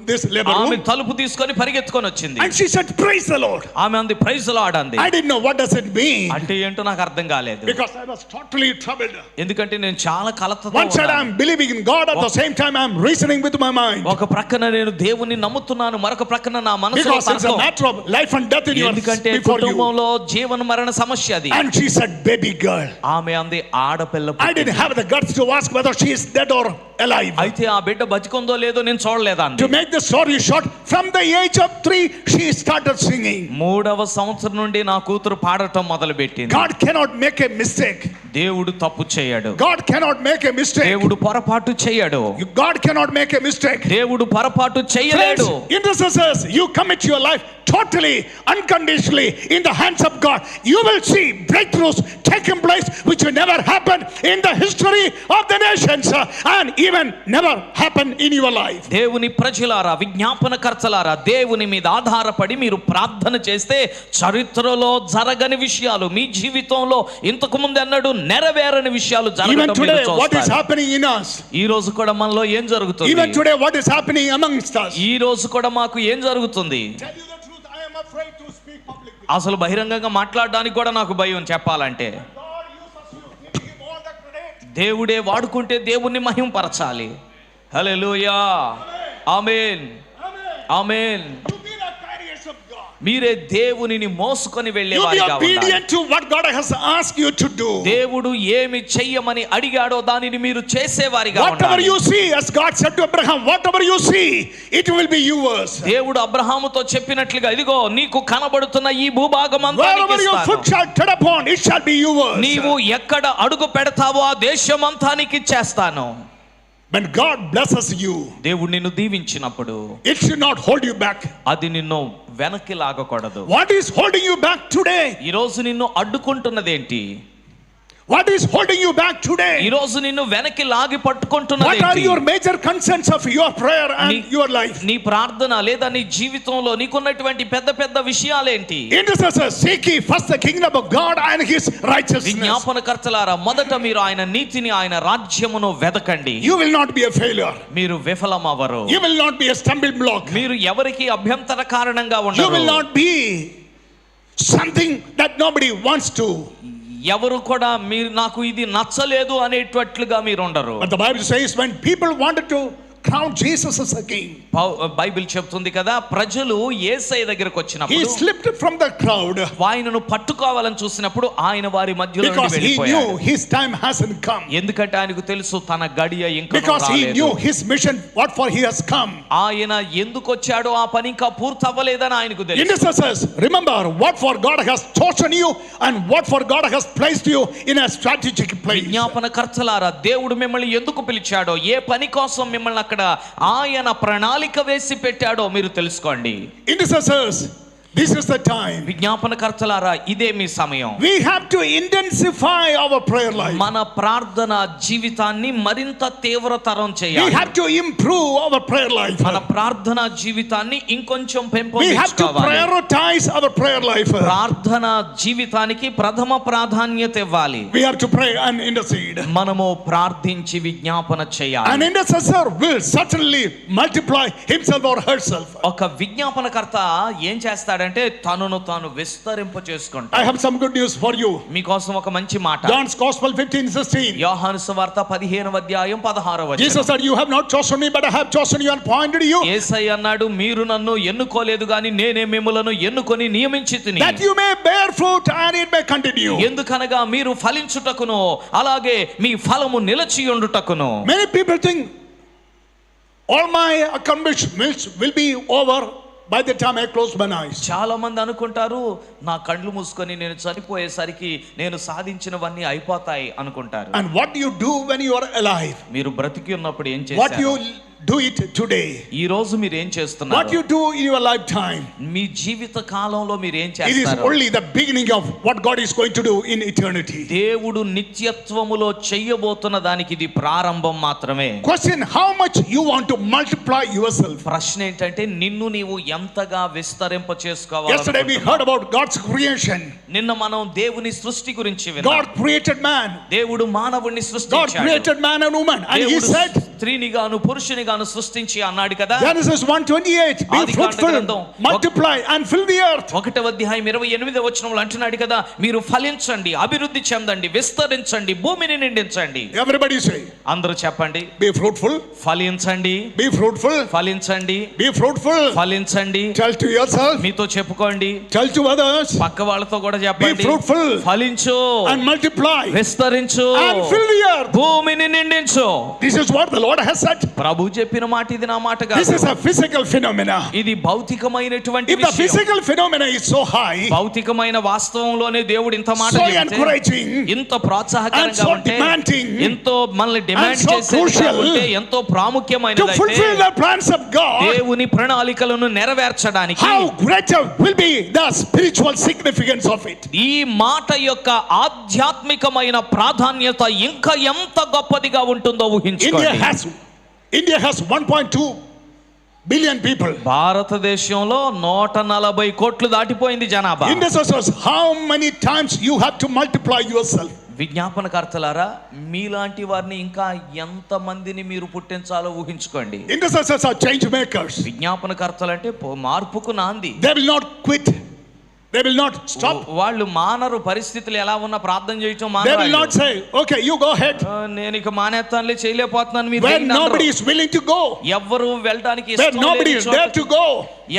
this labor ఆమె room, తలుపు తీసుకొని పరిగెత్తుకొని వచ్చింది. and she said, praise the Lord. ఆమె అంది, ప్రైజ్ లార్డ్ అంది. I didn't know what does it mean, అంటే ఏంటో నాకు అర్థం కాలేదు, because I was totally troubled. ఎందుకంటే నేను చాలా కలతతో One side I ఉన్నాను. am believing in God, at the same time I am reasoning with my mind, ఒక ప్రక్కన నేను దేవుణ్ణి నమ్ముతున్నాను, మరొక ప్రక్కన నా మనసులో because it's a తర్కం. matter of life and death in your ఎందుకంటే before you. కుటుంబంలో జీవన మరణ సమస్య అది. And she said, baby girl. ఆమె అంది, ఆడపిల్ల I didn't పుట్టింది. have the guts to ask whether she is dead or alive. అయితే ఆ బిడ్డ బతికుందో లేదో నేను చూడలేదా అంది. To make the story short, from the age of 3 she started singing. 3వ సంవత్సరం నుండి నా కూతురు పాడటం మొదలు పెట్టింది. God cannot make a mistake. దేవుడు తప్పు చేయడు. God cannot make a mistake. దేవుడు పొరపాటు చేయడు. God cannot make a mistake. దేవుడు పొరపాటు చేయలేడు. Friends, intercessors, you commit your life totally, unconditionally in the hands of God. You will see breakthroughs taking place which will never happen in the history of the nations and even never happen in your life. దేవుని ప్రజలారా, విజ్ఞాపనకర్తలారా, దేవుని మీద ఆధారపడి మీరు ప్రార్థన చేస్తే చరిత్రలో జరగని విషయాలు, మీ జీవితంలో ఇంతకు ముందు అన్నాడు నెరవేరని విషయాలు Even జరగడం మీరు today, what is చూస్తారు. happening in us? ఈ రోజు కూడా మనలో ఏం జరుగుతుంది? Even today, what is happening amongst us? ఈ రోజు కూడా మాకు ఏం జరుగుతుంది? Tell you the truth, I am afraid to speak publicly. అసలు బహిరంగంగా మాట్లాడడానికి కూడా నాకు భయం చెప్పాలంటే. God uses you, give him all the credit. దేవుడే వాడుకుంటే దేవుణ్ణి మహింపరచాలి. హల్లెలూయా, ఆమేన్, ఆమేన్. You be the carriers of God. మీరే దేవునిని మోసుకొని You be వెళ్ళేవారిగా ఉండాలి. obedient to what God has asked you to do. దేవుడు ఏమి చెయ్యమని అడిగాడో దానిని మీరు చేసేవారిగా Whatever ఉండాలి. you see, as God said to Abraham, whatever you see, it will be yours. దేవుడు అబ్రహాముతో చెప్పినట్లుగా, ఇదిగో నీకు కనబడుతున్న ఈ భూభాగం అంతా నీకు Wherever your foot ఇస్తాను. shall tread upon, it shall be yours. నీవు ఎక్కడ అడుగు పెడతావో ఆ దేశం అంతా నీకు ఇచ్చేస్తాను. When God blesses you, దేవుడు నిన్ను దీవించినప్పుడు it should not hold you back. అది నిన్ను వెనక్కి లాగకూడదు. What is holding you back today? ఈ రోజు నిన్ను అడ్డుకుంటున్నదేంటి? What is holding you back today? ఈ రోజు నిన్ను వెనక్కి లాగి What are పట్టుకుంటున్నదేంటి? your major concerns of your prayer and your life? నీ ప్రార్థన లేదా నీ జీవితంలో నీకున్నటువంటి పెద్ద పెద్ద విషయాలేంటి? Intercessors, seek ye first the kingdom of God and his righteousness. విజ్ఞాపనకర్తలారా, మొదట మీరు ఆయన నీతిని, ఆయన రాజ్యమును వెదకండి. You will not be a failure. మీరు విఫలమవ్వరు. You will not be a stumbling block. మీరు ఎవరికి అభ్యంతర కారణంగా You will ఉండరు. not be something that nobody wants to. ఎవరు కూడా మీరు నాకు ఇది నచ్చలేదు అనేటట్లుగా మీరు ఉండరు. But the Bible says when people wanted to crown Jesus as a king. Bible చెప్తుంది కదా, ప్రజలు యేసయ్య దగ్గరకు He వచ్చినప్పుడు slipped from the crowd ఆయనను పట్టుకోవాలని చూసినప్పుడు ఆయన వారి మధ్యలో నుండి because he knew వెళ్ళిపోయాడు. his time hasn't come. ఎందుకంటే ఆయనకు తెలుసు తన గడియ ఇంకా Because he రాలేదు. knew his mission, what for he has come. ఆయన ఎందుకు వచ్చాడో ఆ పని ఇంకా పూర్తవ్వలేదని ఆయనకు తెలుసు. Intercessors, remember what for God has chosen you and what for God has placed you in a strategic place. విజ్ఞాపన కర్తలారా, దేవుడు మిమ్మల్ని ఎందుకు పిలిచాడో, ఏ పని కోసం మిమ్మల్ని అక్కడ ఆయన ప్రణాళిక వేసి పెట్టాడో మీరు తెలుసుకోండి. Intercessors, this is the time. విజ్ఞాపన కర్తలారా, ఇదే మీ సమయం. We have to intensify our prayer life. మన ప్రార్థన జీవితాన్ని మరింత తీవ్రతరం We చేయాలి. have to improve our prayer life. మన ప్రార్థన జీవితాన్ని ఇంకొంచెం We have to పెంపొందించుకోవాలి. prioritize our prayer life. ప్రార్థన జీవితానికి ప్రథమ ప్రాధాన్యత ఇవ్వాలి. We have to pray and intercede. మనము ప్రార్థించి విజ్ఞాపన An చేయాలి. intercessor will certainly multiply himself or herself. ఒక విజ్ఞాపనకర్త ఏం చేస్తాడంటే తనను తాను విస్తరింప I చేసుకుంటాడు. have some good news for you. మీకోసం ఒక మంచి మాట. John's Gospel 15:16. యోహాను సువార్త 15:16. Jesus said, "You have not chosen me, but I have chosen you and appointed you, యేసయ్య అన్నాడు, మీరు నన్ను ఎన్నుకోలేదు గాని నేనే మిమ్ములను ఎన్నుకొని నియమించితిని. that you may bear fruit and it may continue." ఎందుకనగా మీరు ఫలించుటకును అలాగే మీ ఫలము నిలిచి ఉండుటకును. Many people think all my accomplishments will be over by the time I close my eyes. చాలా మంది అనుకుంటారు, నా కళ్ళు మూసుకొని నేను చనిపోయేసరికి నేను సాధించినవన్నీ అయిపోతాయి అనుకుంటారు. And what do you do when you are alive? మీరు బ్రతికి ఉన్నప్పుడు ఏం What you చేశారు? do it today. ఈ రోజు మీరు ఏం What చేస్తున్నారు? you do in your lifetime. మీ జీవిత కాలంలో మీరు ఏం It is చేస్తారు? only the beginning of what God is going to do in eternity. దేవుడు నిత్యత్వములో చెయ్యబోతున్న దానికి ఇది ప్రారంభం మాత్రమే. Question: how much you want to multiply yourself? ప్రశ్న ఏంటంటే నిన్ను నీవు ఎంతగా విస్తరింప Yesterday we చేసుకోవాలి. heard about God's creation. నిన్న మనం దేవుని సృష్టి గురించి విన్నాం. God created man. దేవుడు మానవుణ్ణి God సృష్టించాడు. created man and woman, and he దేవుడు said, స్త్రీని గాను పురుషుని గాను సృష్టించి అన్నాడు కదా. Genesis 1:28, be ఆదికాండ fruitful, గ్రంథం multiply and fill the earth. 1వ అధ్యాయం 28వ వచనంలో అంటున్నాడు కదా, మీరు ఫలించండి, అభివృద్ధి చెందండి, విస్తరించండి, భూమిని నిండించండి. Everybody say, అందరూ చెప్పండి, be fruitful, ఫలించండి, be fruitful, ఫలించండి, be fruitful. ఫలించండి. Tell to yourself, మీతో చెప్పుకోండి, tell to others, పక్క వాళ్ళతో కూడా be చెప్పండి, fruitful ఫలించు, and multiply విస్తరించు, and fill the earth. భూమిని నిండించు. This is what the Lord has said. ప్రభు చెప్పిన మాట ఇది, నా మాట This కాదు. is a physical phenomena. ఇది భౌతికమైనటువంటి If the విషయం. physical phenomena is so high, భౌతికమైన వాస్తవంలోనే దేవుడు ఇంత మాట so చెబితే, encouraging, ఇంత ప్రోత్సాహకరంగా and so ఉంటే, demanding, ఎంతో మనల్ని డిమాండ్ and so చేసేదిగా crucial ఉంటే, ఎంతో to ప్రాముఖ్యమైనదైతే fulfill the plans of God, దేవుని ప్రణాళికలను నెరవేర్చడానికి how greater will be the spiritual significance of it. ఈ మాట యొక్క ఆధ్యాత్మికమైన ప్రాధాన్యత ఇంకా ఎంత గొప్పదిగా ఉంటుందో ఊహించుకోండి. India has 1.2 billion people. భారతదేశంలో 140 కోట్లు దాటిపోయింది జనాభా. Intercessors, how many times you have to multiply yourself? విజ్ఞాపనకర్తలారా, మీలాంటి వారిని ఇంకా ఎంత మందిని మీరు పుట్టించాలో ఊహించుకోండి. Intercessors are change makers. విజ్ఞాపనకర్తలంటే మార్పుకు నాంది. They will not quit. They will not stop. వాళ్ళు మానరు, పరిస్థితులు ఎలా ఉన్నా ప్రార్థన చేయటం They will మానరు. not say, okay, you go ahead. నేను ఇక మానేస్తానులే, చేయలేకపోతున్నాను మీరు Where nobody is willing to go. ఎవ్వరు వెళ్ళడానికి Where ఇష్టం nobody లేని is there చోట, to go.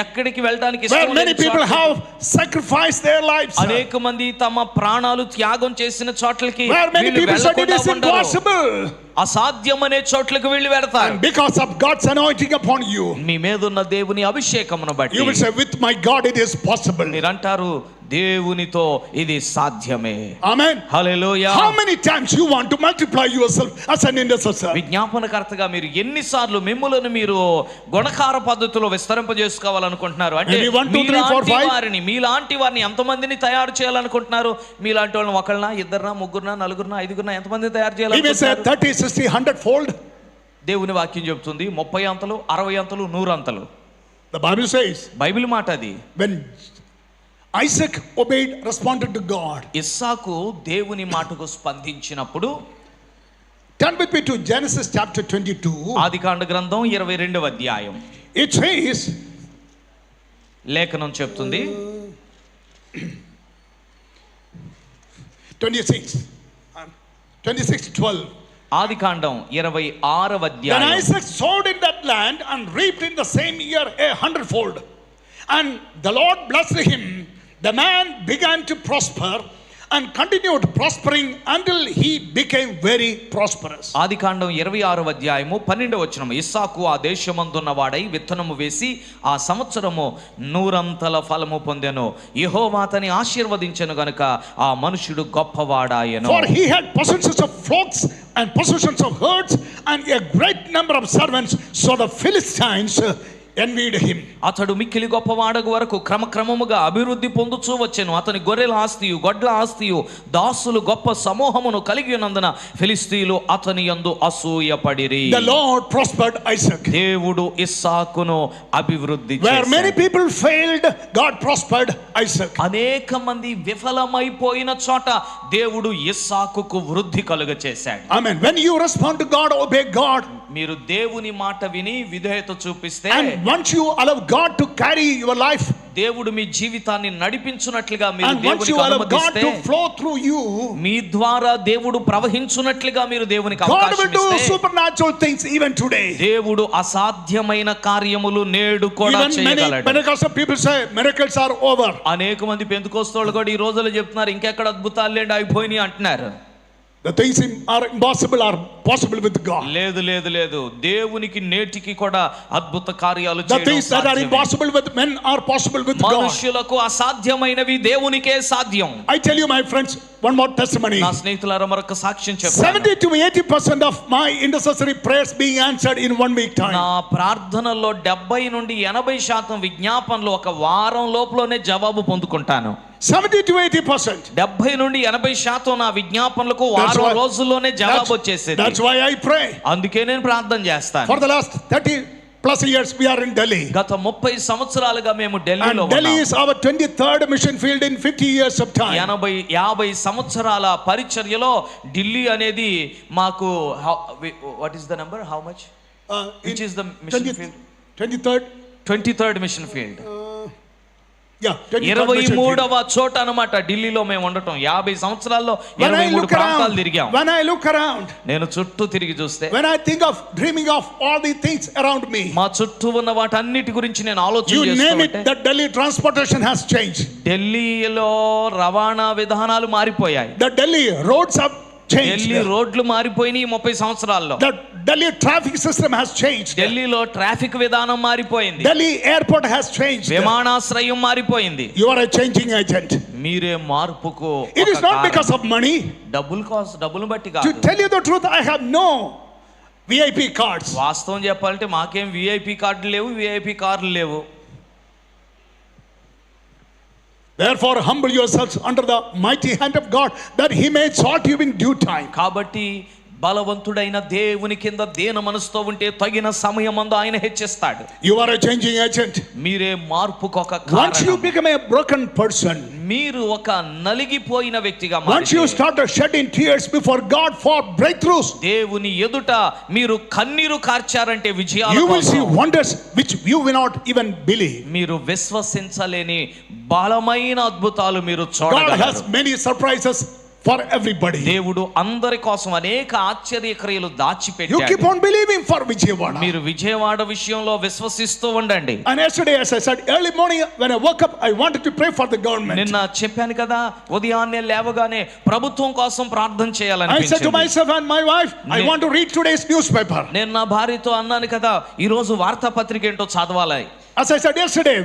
ఎక్కడికి వెళ్ళడానికి Where ఇష్టం many లేని people చోట, have sacrificed their lives. అనేక మంది తమ ప్రాణాలు త్యాగం చేసిన చోట్లకి Where many వీళ్ళు people said it వెళ్ళకుండా is ఉండరు. impossible. అసాధ్యమనే చోట్లకు వీళ్ళు వెళ్తారు. And because of God's anointing upon you, మీ మీద ఉన్న దేవుని అభిషేకమును బట్టి you will say, with my God it is possible. మీరు అంటారు, దేవునితో ఇది సాధ్యమే. Amen. Hallelujah. How many times you want to multiply yourself as an intercessor? విజ్ఞాపనకర్తగా మీరు ఎన్నిసార్లు మిమ్ములను మీరు గుణకార పద్ధతిలో విస్తరింపజేసుకోవాలనుకుంటున్నారు? అంటే Maybe 1, 2, 3, 4, 5. మీలాంటి వారిని ఎంతమందిని తయారు చేయాలనుకుంటున్నారు? మీలాంటి వాళ్ళని ఒకళ్ళనా, ఇద్దరునా, ముగ్గురునా, నలుగురునా, ఐదుగురునా, ఎంతమందిని తయారు He may say చేయాలనుకుంటున్నారు? 30, 60, 100 fold. దేవుని వాక్యం చెబుతుంది 30 అంతలు, 60 అంతలు, 100 అంతలు. The Bible says, బైబిల్ మాట అది. when Isaac obeyed, responded to God. ఇస్సాకు దేవుని మాటకు స్పందించినప్పుడు, Turn with me to Genesis chapter 22. ఆదికాండ గ్రంథం 22వ అధ్యాయం. It says, లేఖనం చెప్తుంది 26:12. ఆదికాండం 26వ Then అధ్యాయం. Isaac sowed in that land and reaped in the same year 100-fold. And the Lord blessed him. The man began to prosper and continued prospering until he became very prosperous. ఆదికాండం 26వ అధ్యాయము 12వ వచనం. ఇస్సాకు ఆ దేశమందున్న వాడై విత్తనము వేసి ఆ సంవత్సరము 100 ఫలము పొందెను. యెహోవా అతని ఆశీర్వదించెను గనుక ఆ మనుషుడు గొప్పవాడాయెను. For he had possessions of flocks and possessions of herds and a great number of servants. So the Philistines envied him. అతడు మిక్కిలి గొప్పవాడగు వరకు క్రమక్రమముగా అభివృద్ధి పొందుచూ వచ్చెను. అతని గొర్రెల ఆస్తియు గొడ్ల ఆస్తియు దాసులు గొప్ప సమూహమును కలిగి ఉన్నందున ఫిలిష్తీయులు అతని యందు అసూయపడిరి. The Lord prospered Isaac. దేవుడు ఇస్సాకును అభివృద్ధి Where many చేశాడు. people failed, God prospered Isaac. అనేక మంది విఫలమైపోయిన చోట దేవుడు ఇస్సాకుకు వృద్ధి కలుగ చేశాడు. Amen. When you respond to God, obey God. మీరు దేవుని మాట విని విధేయత చూపిస్తే, And once you allow God to carry your life, దేవుడు మీ జీవితాన్ని నడిపించునట్లుగా మీరు and once you దేవునికి allow God అనుమతిస్తే, to flow through you, మీ ద్వారా దేవుడు ప్రవహించునట్లుగా మీరు దేవునికి God will అవకాశం do ఇస్తే, supernatural things even today. దేవుడు అసాధ్యమైన కార్యములు నేడు కూడా Even many చేయగలడు. Pentecostal people say miracles are over. అనేక మంది పెంతుకోస్తోళ్ళు కూడా ఈ రోజుల్లో చెప్తున్నారు ఇంకెక్కడ అద్భుతాలు లేండి అయిపోయినాయి అంటున్నారు. The things are impossible are possible with God. లేదు లేదు లేదు, దేవునికి నేటికి కూడా అద్భుత కార్యాలు The చేయడం things that are సాధ్యమే. impossible with men are possible with God. మనుషులకు అసాధ్యమైనవి దేవునికే సాధ్యం. I tell you, my friends, one more testimony. నా స్నేహితులారా మరొక సాక్ష్యం చెప్తాను. 70 to 80% of my intercessory prayers being answered in 1 week time. నా ప్రార్థనలో 70 నుండి 80% విజ్ఞాపనలు ఒక వారం లోపలనే జవాబు పొందుకుంటాను. 70 to 80%. 70 నుండి 80% నా విజ్ఞాపనలకు That's వారం why- రోజుల్లోనే జవాబు వచ్చేసేది. That's why I pray. అందుకే నేను ప్రార్థన చేస్తాను. For the last 30 plus years we are in Delhi. గత 30 సంవత్సరాలుగా మేము And ఢిల్లీలో Delhi ఉన్నాం. is our 23rd mission field in 50 years of time. 50 సంవత్సరాల పరిచర్యలో ఢిల్లీ అనేది మాకు what is the number, how much, which is the mission field? 23rd mission field. Yeah, 23rd mission field. 23వ చోట అన్నమాట ఢిల్లీలో మేము ఉండటం. 50 సంవత్సరాల్లో When I 23 look ప్రాంతాలు around, తిరిగాం. when I look around, నేను చుట్టూ తిరిగి చూస్తే, when I think of dreaming of all the things around me, మా చుట్టూ ఉన్న వాటన్నిటి గురించి నేను ఆలోచన you name it, చేస్తుంటే that Delhi transportation has changed. ఢిల్లీలో రవాణా విధానాలు మారిపోయాయి. The Delhi roads have changed. Delhi రోడ్లు మారిపోయినాయి 30 సంవత్సరాల్లో. The Delhi traffic system has changed. ఢిల్లీలో ట్రాఫిక్ విధానం మారిపోయింది. Delhi airport has changed. విమానాశ్రయం మారిపోయింది. You are a changing agent. మీరే మార్పుకు It is not because of money. డబ్బులు బట్టి To కాదు. tell you the truth, I have no VIP cards. వాస్తవం చెప్పాలంటే మాకేం విఐపి కార్డులు లేవు, విఐపి కార్లు లేవు. Therefore, humble yourselves under the mighty hand of God, that He may exalt you in due time. కాబట్టి బలవంతుడైన దేవుని కింద దేన మనసుతో ఉంటే తగిన సమయమందు ఆయన హెచ్చిస్తాడు. You are a changing agent. మీరే మార్పుకు ఒక Once you కారణం. become a broken person, మీరు ఒక నలిగిపోయిన వ్యక్తిగా once you మారితే, start shedding tears before God for breakthroughs, దేవుని ఎదుట మీరు కన్నీరు కార్చారంటే విజయాల you will see కోసం wonders which you will not even believe. మీరు విశ్వసించలేని బలమైన అద్భుతాలు మీరు God చూడగలరు. has many surprises for everybody. దేవుడు అందరి కోసం అనేక ఆశ్చర్యక్రియలు You దాచిపెట్టాడు. keep on believing for Vijayawada. మీరు విజయవాడ విషయంలో విశ్వసిస్తూ ఉండండి. And yesterday, as I said, early morning when I woke up, I wanted to pray for the government. నిన్న చెప్పాను కదా, ఉదయాన్నే లేవగానే ప్రభుత్వం కోసం ప్రార్థన I said to చేయాలనిపించింది. myself and my wife, I want to read today's newspaper. నేను నా భార్యతో అన్నాను కదా, ఈ రోజు వార్తాపత్రిక ఏంటో చదవాలి. As I said yesterday,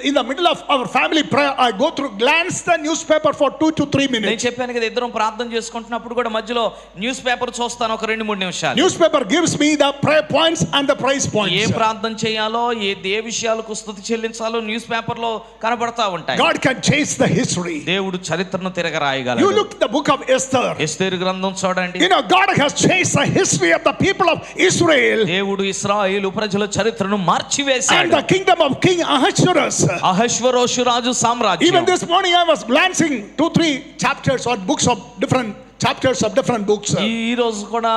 in the middle of our family prayer, I go through, glance the newspaper for 2 to 3 నేను minutes. చెప్పాను కదా, ఇద్దరం ప్రార్థన చేసుకుంటున్నప్పుడు కూడా మధ్యలో న్యూస్ పేపర్ చూస్తాను ఒక 2-3 నిమిషాలు. Newspaper gives me the prayer points and the praise A points. ప్రార్థన చేయాలో, ఏ విషయాలకు స్తుతి చెల్లించాలో న్యూస్ పేపర్ లో కనబడతా ఉంటాయి. God can change the history. దేవుడు చరిత్రను You తిరగరాయగలడు. look at the book of Esther. ఎస్తేరు గ్రంథం చూడండి. You know, God has changed the history of the people of Israel దేవుడు ఇశ్రాయేలు ప్రజల చరిత్రను and మార్చివేశాడు. the kingdom of King Ahasuerus. అహష్వరోషు Raju Even సామ్రాజ్యం. this morning I was glancing 2-3 chapters or books of different chapters of different books. ఈ రోజు కూడా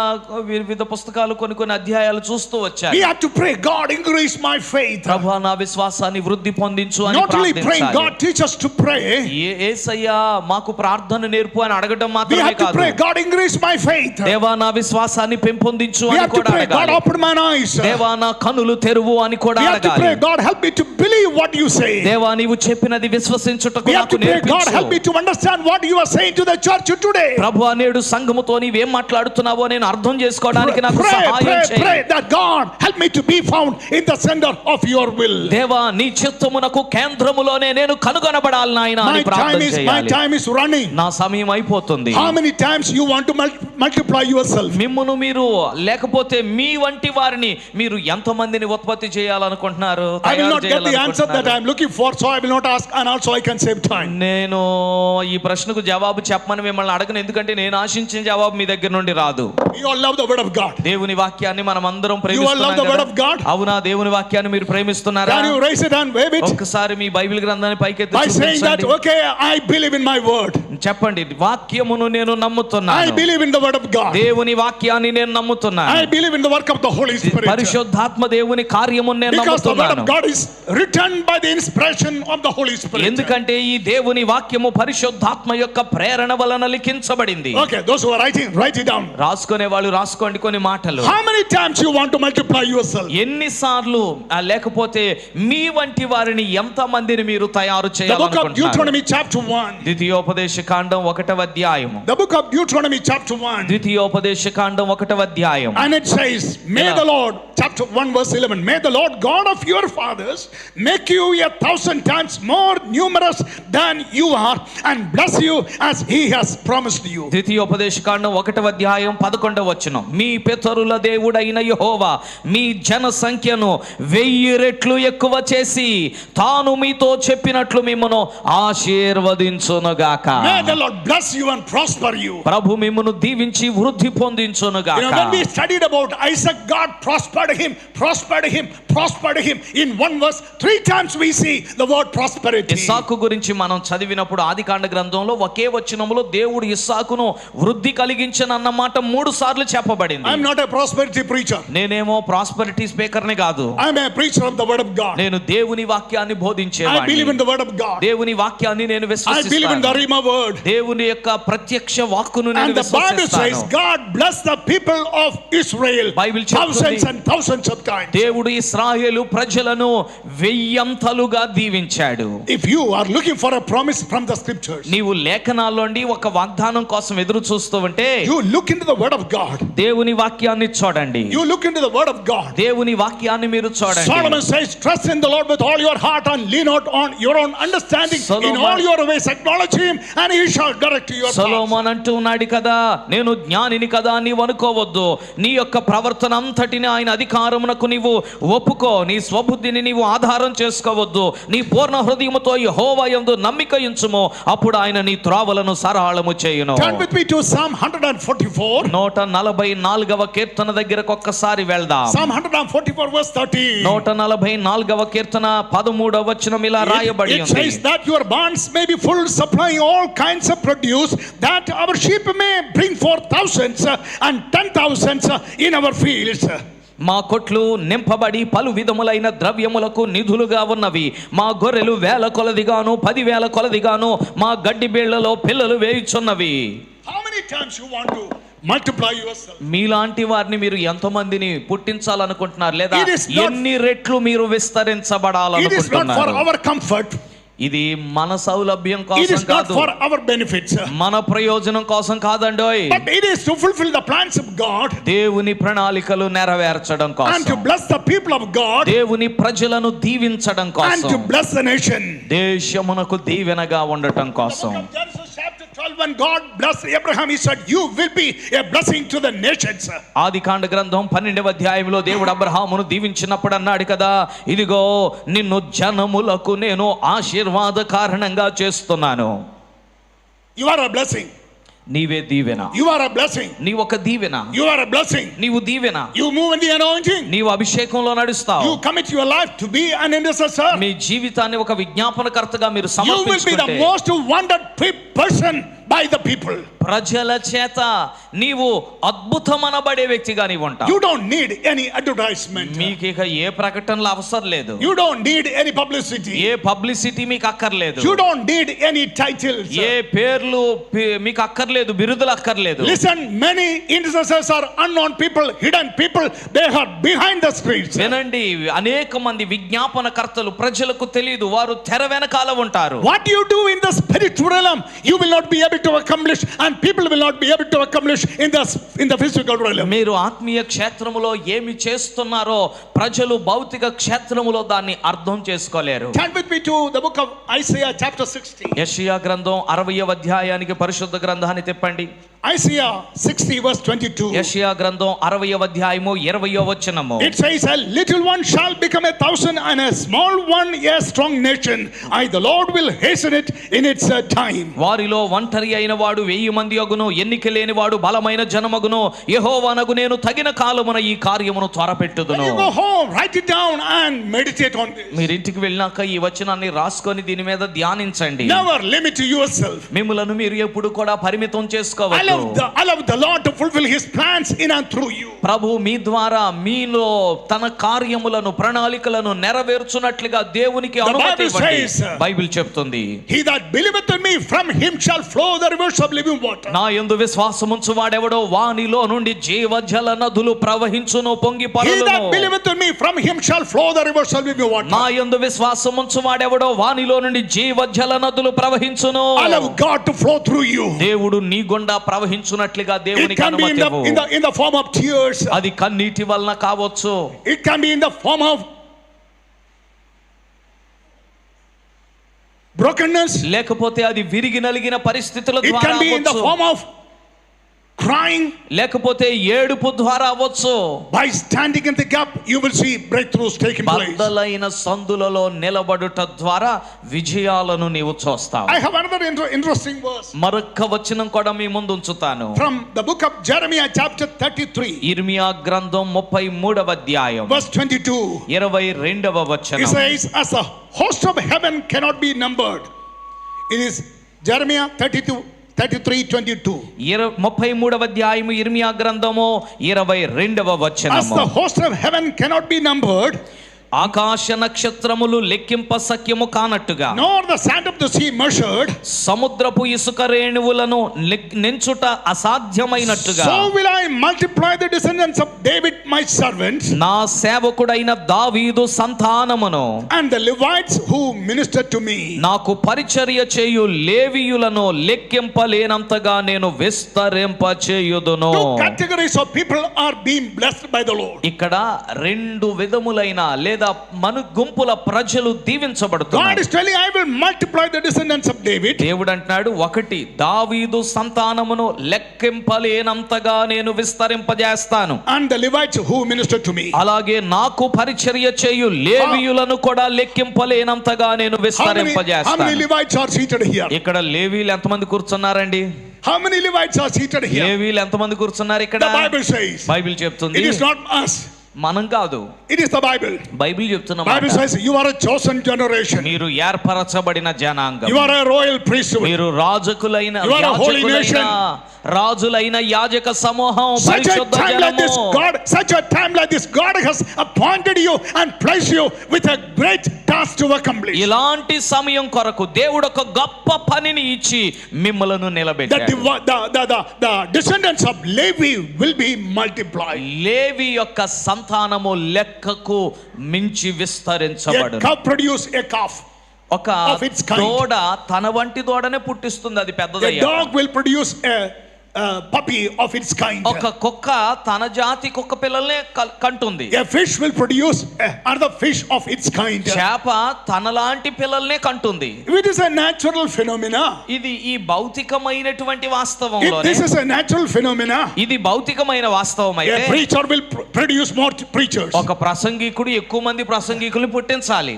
వివిధ పుస్తకాలు కొన్ని అధ్యాయాలు చూస్తూ We వచ్చాయి. have to pray, God increase my faith. ప్రభువా నా విశ్వాసాన్ని వృద్ధి పొందించు అని Not only praying, ప్రార్థించాలి. God teach us to pray. యేసయ్యా మాకు ప్రార్థన నేర్పు అని అడగడం We మాత్రమే have to కాదు. pray, God increase my faith. దేవా నా విశ్వాసాన్ని పెంపొందించు We అని have to కూడా pray, God అడగాలి. open my eyes. దేవా నా కన్నులు తెరువు అని కూడా We have to అడగాలి. pray, God help me to believe what you say. దేవా నీవు చెప్పినది విశ్వసించుటకు We have నాకు to pray, God help me నేర్పించు. to understand what you are saying to the church today. ప్రభువా నేడు సంఘముతో నీవేం మాట్లాడుతున్నావో నేను అర్థం చేసుకోవడానికి నాకు Pray, సహాయం pray, చేయి. pray that God help me to be found in the center of your will. దేవా నీ చిత్తమునకు కేంద్రములోనే నేను కనుగొనబడాలి నాయన అని ప్రార్థన My చేయాలి. time is running. నా సమయం అయిపోతుంది. How many times you want to multiply yourself? మిమ్మును మీరు లేకపోతే మీ వంటి వారిని మీరు ఎంతమందిని ఉత్పత్తి చేయాలనుకుంటున్నారు, I will తయారు not get the answer that I చేయాలనుకుంటున్నారు? am looking for, so I will not ask, and also I can save time. నేను ఈ ప్రశ్నకు జవాబు చెప్పమని మిమ్మల్ని అడగను, ఎందుకంటే నేను ఆశించిన జవాబు మీ దగ్గర నుండి రాదు. You all love the word of God. దేవుని వాక్యాన్ని మనం అందరం You all love the word of ప్రేమిస్తున్నాం God? కదా? అవునా? దేవుని వాక్యాన్ని మీరు ప్రేమిస్తున్నారా? Can you raise it and wave it ఒక్కసారి మీ బైబిల్ గ్రంథాన్ని పైకెత్తి by saying that, చూపించండి. okay, I believe in my word. చెప్పండి, వాక్యమును నేను I నమ్ముతున్నాను. believe in the word of God. దేవుని వాక్యాన్ని నేను నమ్ముతున్నాను. I believe in the work of the Holy Spirit. పరిశుద్ధాత్మ దేవుని కార్యమును నేను Because the word నమ్ముతున్నాను. of God is written by the inspiration of the Holy Spirit. ఎందుకంటే ఈ దేవుని వాక్యము పరిశుద్ధాత్మ యొక్క ప్రేరణ వలన లిఖించబడింది. Okay, those who are writing, write it down. రాసుకునే వాళ్ళు రాసుకోండి కొన్ని మాటలు. How many times you want to multiply yourself? ఎన్నిసార్లు లేకపోతే మీ వంటి వారిని ఎంత మందిని మీరు తయారు The book of చేయాలనుకుంటున్నారు? Deuteronomy chapter 1. ద్వితీయోపదేశ కాండం 1వ అధ్యాయము. The book of Deuteronomy chapter 1. ద్వితీయోపదేశ కాండం 1వ అధ్యాయం. And it says, may Yeah. the Lord, chapter 1 verse 11, may the Lord God of your fathers make you 1,000 times more numerous than you are and bless you as he has promised you. ద్వితీయోపదేశ కాండం 1వ అధ్యాయం 11వ వచనం. మీ పితరుల దేవుడైన యెహోవా మీ జన సంఖ్యను 1000 రెట్లు ఎక్కువ చేసి తాను మీతో చెప్పినట్లు మిమ్మును ఆశీర్వదించునుగాక. May the Lord bless you and prosper you. ప్రభు మిమ్మును దీవించి వృద్ధి పొందించునుగాక. When we studied about Isaac, God prospered him. In one verse, 3 times we see the word prosperity. ఇస్సాకు గురించి మనం చదివినప్పుడు ఆదికాండ గ్రంథంలో ఒకే వచనములో దేవుడు ఇస్సాకును వృద్ధి కలిగించనన్న మాట 3 సార్లు చెప్పబడింది. I am not a prosperity preacher. నేనేమో ప్రాస్పెరిటీ స్పీకర్ ని కాదు. I am a preacher of the word of God. నేను దేవుని వాక్యాన్ని I believe in బోధించేవాడిని. the word of God. దేవుని వాక్యాన్ని నేను I believe in the విశ్వసిస్తాను. Rhema word. దేవుని యొక్క ప్రత్యక్ష వాక్కును నేను And the Bible says విశ్వసిస్తాను. God bless the people of Israel Bible చెప్తుంది, thousands and thousands of times. దేవుడు ఇశ్రాయేలు ప్రజలను 1000 దీవించాడు. If you are looking for a promise from the scriptures, నీవు లేఖనాల్లోండి ఒక వాగ్దానం కోసం ఎదురు చూస్తూ ఉంటే you look into the word of God. దేవుని వాక్యాన్ని చూడండి. You look into the word of God. దేవుని వాక్యాన్ని మీరు చూడండి. Solomon says, trust in the Lord with all your heart and lean not on your own understanding. In Solomon- all your ways acknowledge him and he shall direct your paths. సొలొమోను అంటున్నాడు కదా, నేను జ్ఞానిని కదా నీవు అనుకోవద్దు, నీ యొక్క ప్రవర్తన అంతటిని ఆయన అధికారమునకు నీవు ఒప్పుకో, నీ స్వబుద్ధిని నీవు ఆధారం చేసుకోవద్దు, నీ పూర్ణ హృదయముతో యెహోవా యందు నమ్మిక ఉంచుము, అప్పుడు ఆయన నీ త్రోవలను సరళము చేయును. Turn with me to Psalm 144. 144వ కీర్తన దగ్గరకు ఒక్కసారి వెళ్దాం. Psalm 144 verse 13. 144వ కీర్తన 13వ వచనం ఇలా రాయబడి It ఉంది. says that your barns may be full, supplying all kinds of produce, that our sheep may bring forth thousands and 10,000s in our fields. మా కొట్లు నింపబడి పలు విధములైన ద్రవ్యములకు నిధులుగా ఉన్నవి, మా గొర్రెలు 1000 కొలదిగాను 10,000 కొలదిగాను మా గడ్డి బీళ్లలో పిల్లలు వేయుచున్నవి. How many times you want to multiply yourself? మీలాంటి వారిని మీరు ఎంతమందిని పుట్టించాలనుకుంటున్నారు, లేదా It is not- ఎన్ని రెట్లు మీరు It is not for విస్తరించబడాలనుకుంటున్నారు? our comfort. ఇది మన సౌలభ్యం It కోసం is not కాదు, for our benefits. మన ప్రయోజనం కోసం కాదండోయ్. But it is to fulfill the plans of God దేవుని ప్రణాళికలు నెరవేర్చడం and కోసం, to bless the people of God దేవుని ప్రజలను దీవించడం and కోసం, to bless the nation. దేశమునకు దీవెనగా ఉండటం The కోసం. book of Genesis chapter 12, when God blessed Abraham, he said, you will be a blessing to the nations. ఆదికాండ గ్రంథం 12వ అధ్యాయంలో దేవుడు అబ్రహామును దీవించినప్పుడు అన్నాడు కదా, ఇదిగో నిన్ను జనములకు నేను ఆశీర్వాద కారణంగా చేస్తున్నాను. You are a blessing. నీవే దీవెన. You are a blessing. నీ ఒక దీవెన. You are a blessing. నీవు దీవెన. You move in the anointing. నీవు అభిషేకంలో నడుస్తావు. You commit your life to be an intercessor. మీ జీవితాన్ని ఒక విజ్ఞాపనకర్తగా మీరు You will be the సమర్పించుకుంటే most wanted person by the people. ప్రజల చేత నీవు అద్భుతమనబడే వ్యక్తిగా నీవు ఉంటావు. You don't need any advertisement. మీకు ఇక ఏ ప్రకటనలు అవసరం లేదు. You don't need any publicity. A publicity మీకు అక్కర్లేదు. You don't need any titles. ఏ పేర్లు మీకు అక్కర్లేదు, బిరుదులు అక్కర్లేదు. Listen, many intercessors are unknown people, hidden people. They are behind the screens. వినండి, అనేక మంది విజ్ఞాపనకర్తలు ప్రజలకు తెలియదు, వారు తెర వెనకాల ఉంటారు. What you do in the spiritual realm, you will not be able to accomplish, and people will not be able to accomplish in the physical realm. మీరు ఆత్మీయ క్షేత్రములో ఏమి చేస్తున్నారో ప్రజలు భౌతిక క్షేత్రములో దాన్ని అర్థం చేసుకోలేరు. Turn with me to the book of Isaiah chapter 60. యెషయా గ్రంథం 60వ అధ్యాయానికి పరిశుద్ధ గ్రంథాన్ని తిప్పండి. Isaiah 60 verse 22. యెషయా గ్రంథం 60వ అధ్యాయము 20వ వచనము. It says, a little one shall become 1,000 and a small one a strong nation. I the Lord will hasten it in its time. వారిలో ఒంటరి అయిన వాడు 1000 మంది అగును, ఎన్నిక లేని వాడు బలమైన జనమగును. యెహోవానగు నేను తగిన కాలమున ఈ కార్యమును త్వరపెట్టుదును. You go home, write it down and meditate on this. మీరు ఇంటికి వెళ్ళాక ఈ వచనాన్ని రాసుకొని దీని మీద ధ్యానించండి. Never limit yourself. మిమ్ములను మీరు ఎప్పుడు కూడా పరిమితం చేసుకోవద్దు. Allow the Lord to fulfill his plans in and through you. ప్రభు మీ ద్వారా మీలో తన కార్యములను ప్రణాళికలను నెరవేర్చునట్లుగా దేవునికి అనుమతి ఇవ్వండి. బైబిల్ చెప్తుంది, he that believeth in me, from him shall flow the rivers of living water. నా యందు విశ్వాసముంచు వాడెవడో వానిలో నుండి జీవజల నదులు ప్రవహించును, పొంగి పరలును. He that believeth in me, from him shall flow the rivers of living water. నా యందు విశ్వాసముంచు వాడెవడో వానిలో నుండి జీవజల నదులు ప్రవహించును. Allow God to flow through you. దేవుడు నీ గుండా ప్రవహించునట్లుగా దేవునికి అనుమతి ఇవ్వు. in the form of tears. అది కన్నీటి వలన కావచ్చు. It can be in the form of brokenness. లేకపోతే అది విరిగి నలిగిన పరిస్థితుల It ద్వారా can be in the అవ్వచ్చు. form of crying. లేకపోతే ఏడుపు ద్వారా అవ్వచ్చు. By standing in the gap, you will see breakthroughs taking place. బద్దలైన సందులలో నిలబడుట ద్వారా విజయాలను నీవు చూస్తావు. I have another interesting verse మరొక వచనం కూడా మీ ముందు ఉంచుతాను. from the book of Jeremiah chapter 33 ఇర్మియా గ్రంథం 33వ అధ్యాయం verse 22. 22వ It వచనం. says, as the host of heaven cannot be numbered. It is Jeremiah 33:22. 33వ అధ్యాయము ఇర్మియా గ్రంథము 22వ As వచనము. the host of heaven cannot be numbered, ఆకాశ నక్షత్రములు లెక్కింప సఖ్యము కానట్టుగా, nor the sand of the sea measured, సముద్రపు ఇసుక రేణువులను నెంచుట అసాధ్యమైనట్టుగా, so will I multiply the descendants of David my servant, నా సేవకుడైన దావీదు సంతానమును, and the Levites who ministered to me. నాకు పరిచర్య చేయు లేవీయులను లెక్కింపలేనంతగా నేను విస్తరింప చేయుదును. Two categories of people are being blessed by the Lord. ఇక్కడ రెండు విధములైన లేదా గుంపుల ప్రజలు దీవించబడుతున్నారు. God is telling, I will multiply the descendants of David. దేవుడు అంటున్నాడు, ఒకటి, దావీదు సంతానమును లెక్కింపలేనంతగా నేను విస్తరింపజేస్తాను. And the Levites who ministered to me. అలాగే నాకు పరిచర్య చేయు లేవీయులను కూడా లెక్కింపలేనంతగా నేను How many విస్తరింపజేస్తాను. Levites are seated here? ఇక్కడ లేవీలు ఎంతమంది కూర్చున్నారండి? How many Levites are seated here? లేవీలు ఎంతమంది కూర్చున్నారు ఇక్కడ? The Bible says. బైబిల్ చెప్తుంది, It is not us. మనం కాదు, It is the Bible. Bible చెప్తున్న Bible మాట. says you are a chosen generation. మీరు ఏర్పరచబడిన జనాంగం, You are a royal priesthood. మీరు రాజకులైన You are a holy యాజకులైన nation. రాజులైన యాజక సమూహం, Such a పరిశుద్ధ time like this, God has appointed you and placed you with a great task to accomplish. ఇలాంటి సమయం కొరకు దేవుడు ఒక గొప్ప పనిని ఇచ్చి మిమ్మలను నిలబెట్టాడు. The descendants of Levi will be multiplied. లేవి యొక్క సంతానము లెక్కకు మించి A విస్తరించబడును. cow produce a calf. ఒక of its kind. దూడ తన వంటి దూడనే పుట్టిస్తుంది, అది A పెద్దదయ్యాక. dog will produce a puppy of its kind. ఒక కుక్క తన జాతి కుక్క పిల్లల్నే కంటుంది. A fish will produce another fish of its kind. చేప తనలాంటి పిల్లల్నే కంటుంది. It is a natural phenomena. ఇది ఈ భౌతికమైనటువంటి If వాస్తవంలో, this is a natural phenomena, ఇది భౌతికమైన వాస్తవం a అయితే preacher will produce more preachers. ఒక ప్రసంగికుడు ఎక్కువ మంది ప్రసంగికుల్ని పుట్టించాలి.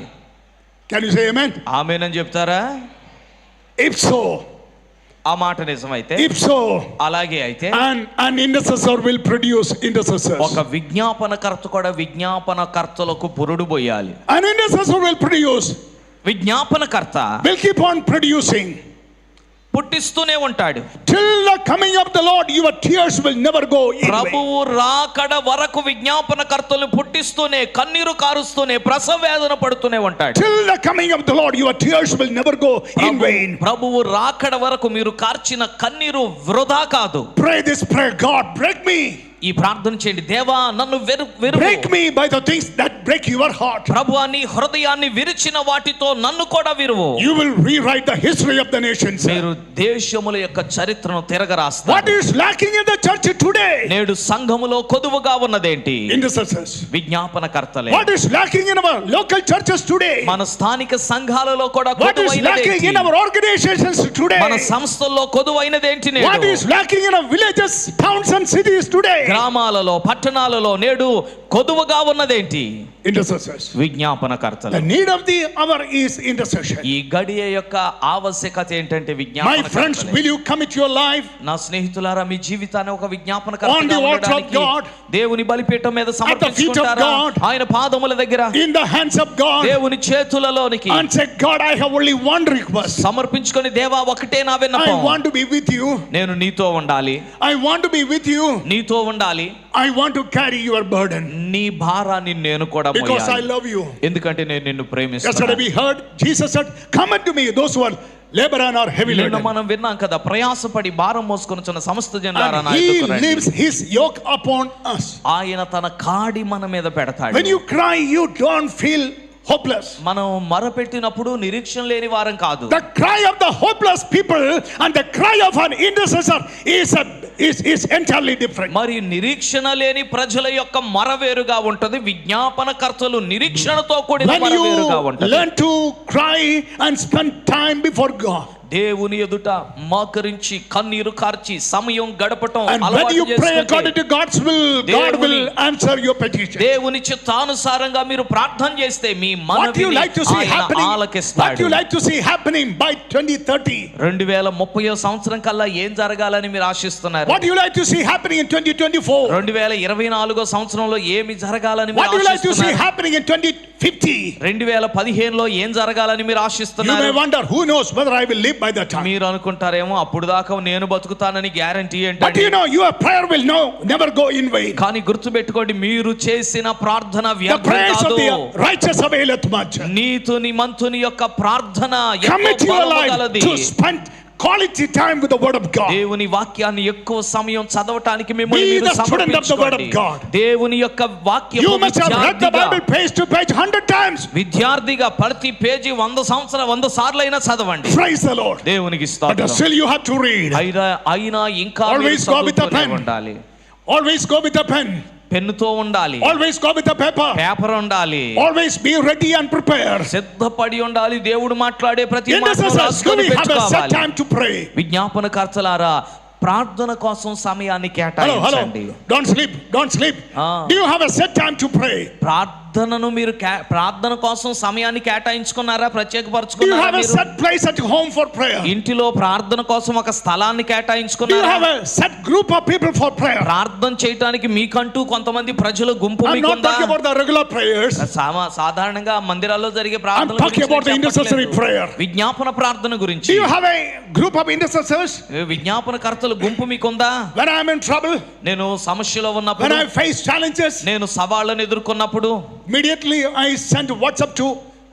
Can you say amen? ఆమేనని చెప్తారా? If so, ఆ మాట నిజమైతే, if so, అలాగే అయితే, an intercessor will produce intercessors. ఒక విజ్ఞాపనకర్త కూడా విజ్ఞాపనకర్తలకు పురుడు పోయాలి. An intercessor will produce, విజ్ఞాపనకర్త will keep on producing పుట్టిస్తూనే ఉంటాడు. Till the coming of the Lord, your tears will never go in vain. ప్రభువు రాకడ వరకు విజ్ఞాపనకర్తలు పుట్టిస్తూనే, కన్నీరు కారుస్తూనే, ప్రసవ వేదన పడుతూనే ఉంటాడు. Till the coming of the Lord, your tears will never go in vain. ప్రభువు రాకడ వరకు మీరు కార్చిన కన్నీరు వృధా కాదు. Pray this prayer, God, break me. ఈ ప్రార్థన చేయండి. దేవా నన్ను Break me by the things that break your heart. ప్రభువా నీ హృదయాన్ని విరిచిన వాటితో నన్ను కూడా విరువు. You will rewrite the history of the nations. మీరు దేశముల యొక్క చరిత్రను తిరగరాస్తారు. What is lacking in the church today? నేడు సంఘములో కొదువుగా ఉన్నదేంటి? Intercessors. విజ్ఞాపనకర్తలే. What is lacking in our local churches today? మన స్థానిక సంఘాలలో కూడా What is lacking in our organizations today? మన సంస్థల్లో కొదువైనదేంటి నేడు? What is lacking in our villages, towns and cities today? గ్రామాలలో, పట్టణాలలో నేడు కొదువుగా ఉన్నదేంటి? Intercessors. విజ్ఞాపనకర్తలు. The need of the hour is intercession. ఈ గడియ యొక్క ఆవశ్యకత ఏంటంటే My విజ్ఞాపనకర్తలే. friends, will you commit your life నా స్నేహితులారా, మీ జీవితాన్ని ఒక On the విజ్ఞాపనకర్తగా altar of ఉండడానికి God, దేవుని బలిపీఠం మీద feet of సమర్పించుకుంటారా? God, ఆయన పాదముల దగ్గర, in the hands of God, దేవుని చేతులలోనికి and say, God, I have only one request. సమర్పించుకొని, దేవా ఒకటే నా I విన్నపం, want to be with you. నేను నీతో ఉండాలి, I want to be with you. నీతో ఉండాలి, I want to carry your burden నీ భారాన్ని నేను కూడా because I మోయాలి, love you. ఎందుకంటే నేను నిన్ను Yesterday ప్రేమిస్తున్నాను. we heard Jesus said, come unto me, those who are labor and are heavy నిన్న laden. మనం విన్నాం కదా, ప్రయాసపడి భారం మోసుకొనుచున్న సమస్త జనులారా And నా he యొద్దకు రండి. leaves his yoke upon us. ఆయన తన కాడి మన మీద పెడతాడు. When you cry, you don't feel hopeless. మనం మొరపెట్టినప్పుడు నిరీక్షణ లేని వారం కాదు. The cry of the hopeless people and the cry of an intercessor is entirely different. మరి నిరీక్షణ లేని ప్రజల యొక్క మరవేరుగా ఉంటది. విజ్ఞాపనకర్తలు నిరీక్షణతో కూడిన When మరవేరుగా you ఉంటది. learn to cry and spend time before God, దేవుని ఎదుట మోకరించి కన్నీరు కార్చి సమయం గడపటం and when అలవాటు you pray చేసుకుంటే, according to God's will, God will answer your petition. దేవుని చిత్తానుసారంగా మీరు ప్రార్థన చేస్తే మీ What you మనవిని like to see ఆయన happening? What ఆలకిస్తాడు. you like to see happening by 2030? 2030 సంవత్సరం కల్లా ఏం జరగాలని మీరు ఆశిస్తున్నారు? What you like to see happening in 2024? 2024 సంవత్సరంలో ఏమి జరగాలని What మీరు you like to see ఆశిస్తున్నారు? happening in 2050? 2015లో ఏం జరగాలని మీరు You ఆశిస్తున్నారు? may wonder, who knows whether I will live by that time. మీరు అనుకుంటారేమో అప్పుడు దాకా నేను బతుకుతానని గ్యారంటీ But ఏంటంటే, you know, your prayer will never go in vain. కానీ గుర్తుపెట్టుకోండి, మీరు చేసిన ప్రార్థన The వ్యర్థం prayers of కాదు. the righteous availeth much. నీతిని మంతుని యొక్క ప్రార్థన Commit ఎంతో your బలము life గలది. to spend quality time with the word of God. దేవుని వాక్యాన్ని ఎక్కువ సమయం చదవటానికి Be మిమ్మల్ని మీరు the student of the word of సమర్పించుకోండి. God. దేవుని యొక్క వాక్యము You must have read the Bible page to page 100 times. విద్యార్థిగా ప్రతి పేజీ 100 సార్లు అయినా చదవండి. Praise the Lord. దేవునికి But స్తోత్రం. still you have to read. అయినా ఇంకా మీరు Always go with the చదువుతూనే pen. ఉండాలి. Always go with the pen. పెన్నుతో ఉండాలి, Always go with the paper. Paper ఉండాలి, Always be ready and prepared. సిద్ధపడి ఉండాలి. దేవుడు మాట్లాడే ప్రతి మాటను Intercessors, do రాసుకొని we have a set పెట్టుకోవాలి. time to pray? విజ్ఞాపనకర్తలారా, ప్రార్థన కోసం సమయాన్ని Hello. కేటాయించండి. Don't sleep. Do you have a set time to pray? ప్రార్థనను మీరు ప్రార్థన కోసం సమయాన్ని కేటాయించుకున్నారా? Do you ప్రత్యేకపరచుకున్నారా? have a మీరు set place at home for prayer? ఇంటిలో ప్రార్థన కోసం ఒక స్థలాన్ని Do you కేటాయించుకున్నారా? have a set group of people for prayer? ప్రార్థన చేయటానికి మీకంటూ కొంతమంది ప్రజల గుంపు I'm not మీకుందా? talking about the regular prayers. సాధారణంగా మందిరాల్లో జరిగే I'm ప్రార్థన talking about the intercessory prayer. విజ్ఞాపన ప్రార్థన గురించి. Do you have a group of intercessors? విజ్ఞాపనకర్తల గుంపు మీకుందా? When I'm in trouble, నేను సమస్యలో when ఉన్నప్పుడు, I face challenges, నేను సవాళ్ళను ఎదుర్కొన్నప్పుడు immediately I send WhatsApp to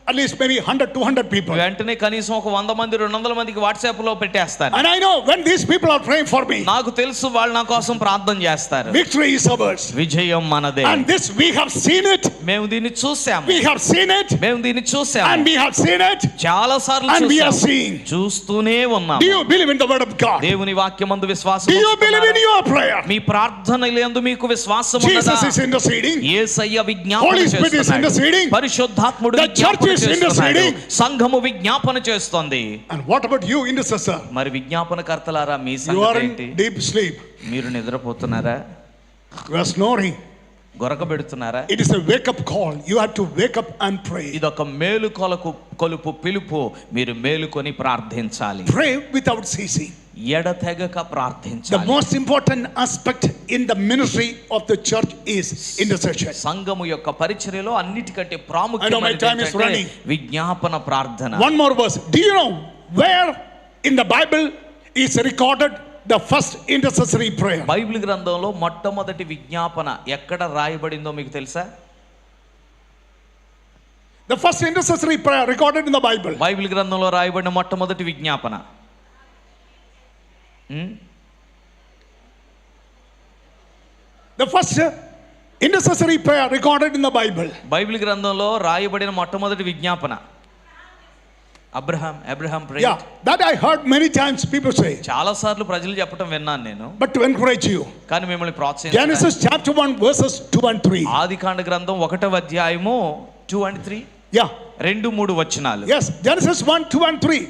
at least maybe 100-200 people. వెంటనే కనీసం ఒక 100 మంది 200 మందికి వాట్సాప్ లో పెట్టేస్తాను. And I know when these people are praying for me, నాకు తెలుసు వాళ్ళు నా కోసం ప్రార్థన చేస్తారు. victory is ours. విజయం మనదే. And this we have seen it. మేము దీన్ని చూసాము. We have seen it. మేము దీన్ని చూసాము. And we have seen it. చాలా సార్లు And we are చూసాము. seeing. చూస్తూనే ఉన్నాము. Do you believe in the word of God? దేవుని వాక్యమందు విశ్వాసం Do you believe in ఉంచుతున్నారా? your prayer? మీ ప్రార్థనలందు మీకు విశ్వాసం ఉన్నదా? Jesus is interceding. యేసయ్య విజ్ఞాపన Holy Spirit is చేస్తున్నాడు. interceding. పరిశుద్ధాత్ముడు The church విజ్ఞాపన is చేస్తున్నాడు. interceding. సంఘము విజ్ఞాపన చేస్తుంది. And what about you, intercessor? మరి విజ్ఞాపనకర్తలారా, మీ You సంగతి are ఏంటి? in deep sleep. మీరు నిద్రపోతున్నారా? You are snoring. గొరకబెడుతున్నారా? It is a wake-up call. You have to wake up and pray. ఇదొక కొలుపు పిలుపు. మీరు మేలుకొని ప్రార్థించాలి. Pray without ceasing. ఎడతెగక The ప్రార్థించాలి. most important aspect in the ministry of the church is intercession. సంఘము యొక్క పరిచర్యలో అన్నిటికంటే I know my ప్రాముఖ్యమైనది time is ఏంటంటే running. విజ్ఞాపన ప్రార్థన. One more verse. Do you know where in the Bible is recorded the first intercessory prayer. Bible గ్రంథంలో మొట్టమొదటి విజ్ఞాపన ఎక్కడ రాయబడిందో మీకు తెలుసా? The first intercessory prayer recorded in the Bible. Bible గ్రంథంలో రాయబడిన మొట్టమొదటి విజ్ఞాపన The first intercessory prayer recorded in the Bible. Bible గ్రంథంలో రాయబడిన మొట్టమొదటి విజ్ఞాపన Abraham prayer. Yeah, that I heard many times people say. చాలా సార్లు ప్రజలు చెప్పడం విన్నాను నేను. But to encourage you, కానీ మిమ్మల్ని ప్రోత్సహించడానికి Genesis chapter 1 verses 2 and 3. ఆదికాండ గ్రంథం 1వ అధ్యాయము 2 and 3. Yeah. 2-3 వచనాలు. Yes, Genesis 1, 2 and 3.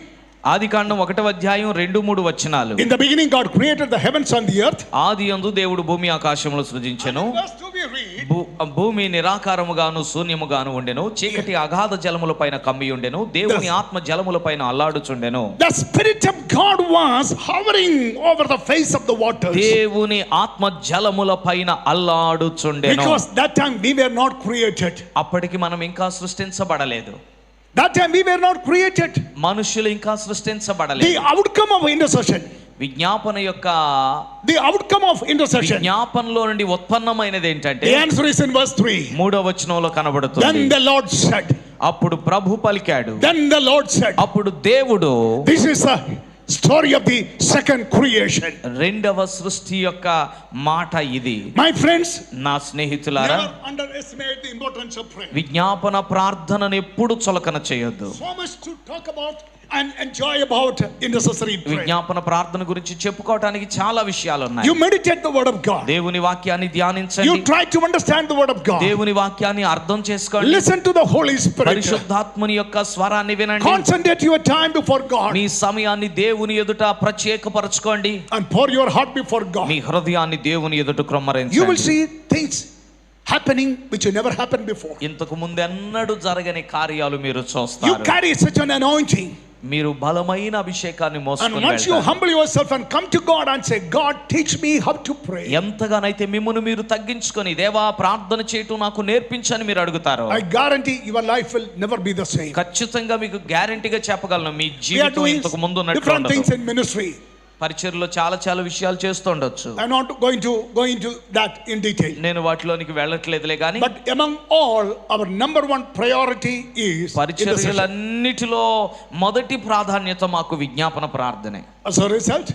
ఆదికాండం 1వ అధ్యాయం 2-3 వచనాలు. In the beginning God created the heavens and the earth. ఆదియందు దేవుడు భూమి ఆకాశములు సృజించెను. Verse 2 we read. భూమి నిరాకారముగాను శూన్యముగాను ఉండెను, చీకటి అగాధ జలములపైన కమ్మి ఉండెను, దేవుని ఆత్మ జలములపైన అల్లాడుచుండెను. The spirit of God was hovering over the face of the waters. దేవుని ఆత్మ జలములపైన అల్లాడుచుండెను. Because that time we were not created. అప్పటికి మనం ఇంకా సృష్టించబడలేదు. That time we were not created. మనుషులు ఇంకా సృష్టించబడలేదు. The outcome of intercession. విజ్ఞాపన యొక్క The outcome of intercession. విజ్ఞాపనలో నుండి ఉత్పన్నమైనది ఏంటంటే The answer is in verse 3. 3వ వచనంలో కనబడుతుంది. Then the Lord said. అప్పుడు ప్రభు పలికాడు. Then the Lord said. అప్పుడు దేవుడు. This is a story of the second creation. రెండవ సృష్టి యొక్క మాట ఇది. My friends, నా స్నేహితులారా, never underestimate the importance of prayer. విజ్ఞాపన ప్రార్థనను ఎప్పుడు చులకన చేయొద్దు. So much to talk about and enjoy about intercessory prayer. విజ్ఞాపన ప్రార్థన గురించి చెప్పుకోవడానికి చాలా విషయాలు ఉన్నాయి. You meditate the word of God. దేవుని వాక్యాన్ని ధ్యానించండి. You try to understand the word of God. దేవుని వాక్యాన్ని అర్థం చేసుకోండి. Listen to the Holy Spirit. పరిశుద్ధాత్మని యొక్క స్వరాన్ని వినండి. Concentrate your time before God. మీ సమయాన్ని దేవుని ఎదుట ప్రత్యేకపరచుకోండి. And pour your heart before God. మీ హృదయాన్ని దేవుని ఎదుట You will క్రొమ్మరించండి. see things happening which never happened before. ఇంతకు ముందు ఎన్నడూ జరగని కార్యాలు మీరు You చూస్తారు. carry such an anointing. మీరు బలమైన అభిషేకాన్ని And మోసుకొని once you వెళ్తారు. humble yourself and come to God and say, God, teach me how to pray. ఎంతగానైతే మిమ్మును మీరు తగ్గించుకొని దేవా ప్రార్థన చేయటం నాకు నేర్పించని మీరు అడుగుతారు. I guarantee your life will never be the same. ఖచ్చితంగా మీకు గ్యారెంటీగా చెప్పగలను మీ We are జీవితం doing ఇంతకు ముందు ఉన్నట్లు different ఉండదు. things in ministry. పరిచర్లో చాలా విషయాలు చేస్తుండొచ్చు. I'm not going to that in detail. నేను వాటిలోనికి వెళ్ళట్లేదులే కానీ But among all, our number one priority is intercession. పరిచర్యలన్నిటిలో మొదటి ప్రాధాన్యత మాకు విజ్ఞాపన ప్రార్థనే. As a result,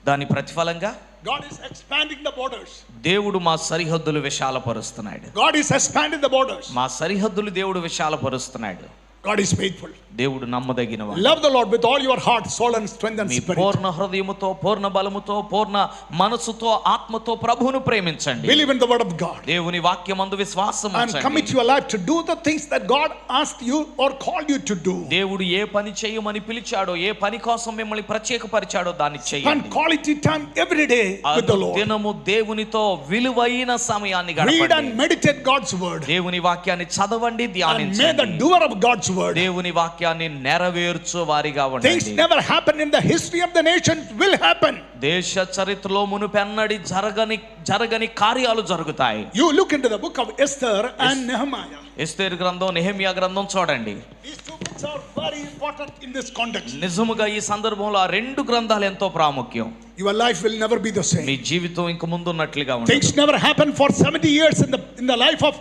దాని ప్రతిఫలంగా God is expanding the borders. దేవుడు మా సరిహద్దులు విశాలపరుస్తున్నాడు. God is expanding the borders. మా సరిహద్దులు దేవుడు విశాలపరుస్తున్నాడు. God is faithful. దేవుడు నమ్మదగినవాడు. Love the Lord with all your heart, soul and strength and me spirit. పూర్ణ హృదయముతో, పూర్ణ బలముతో, పూర్ణ మనసుతో, ఆత్మతో ప్రభువును ప్రేమించండి. Believe in the word of God. దేవుని వాక్యమందు విశ్వాసం And ఉంచండి. commit your life to do the things that God asked you or called you to do. దేవుడు ఏ పని చేయమని పిలిచాడో, ఏ పని కోసం మిమ్మల్ని ప్రత్యేకపరిచాడో దాన్ని Spend చేయండి. quality time every day with the Lord. దినము దేవునితో విలువైన సమయాన్ని Read గడపండి. and meditate God's word. దేవుని వాక్యాన్ని చదవండి, And may the ధ్యానించండి. doer of God's word. దేవుని వాక్యాన్ని నెరవేర్చు వారిగా Things ఉండండి. never happened in the history of the nation will happen. దేశ చరిత్రలో మునుపెన్నడి జరగని కార్యాలు జరుగుతాయి. You look into the book of Esther and Nehemiah. ఎస్తేరు గ్రంథం, నెహెమియా గ్రంథం చూడండి. These two books are very important in this context. నిజముగా ఈ సందర్భంలో ఆ రెండు గ్రంథాలు ఎంతో ప్రాముఖ్యం. Your life will never be the me same. జీవితం ఇంక ముందున్నట్లుగా ఉండదు. Things never happened for 70 years in the life of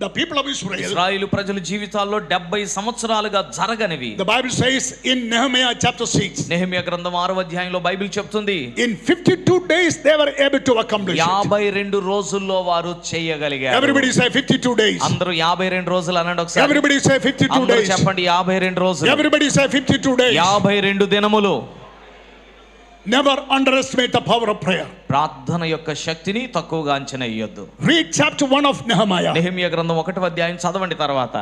the people of Israel. ఇశ్రాయేలు ప్రజల జీవితాల్లో 70 సంవత్సరాలుగా జరగనివి. The Bible says in Nehemiah chapter 6. Nehemiah గ్రంథం 6వ అధ్యాయంలో బైబిల్ చెప్తుంది, In 52 days they were able to accomplish it. 52 రోజుల్లో వారు చేయగలిగారు. Everybody say 52 days. అందరూ 52 రోజులు అనండి ఒకసారి. Everybody say 52 అందరూ days. చెప్పండి 52 రోజులు. Everybody say 52 days. 52 దినములు. Never underestimate the power of prayer. ప్రార్థన యొక్క శక్తిని తక్కువగా అంచనా వేయొద్దు. Read chapter 1 of Nehemiah. Nehemiah గ్రంథం 1వ అధ్యాయం చదవండి. తర్వాత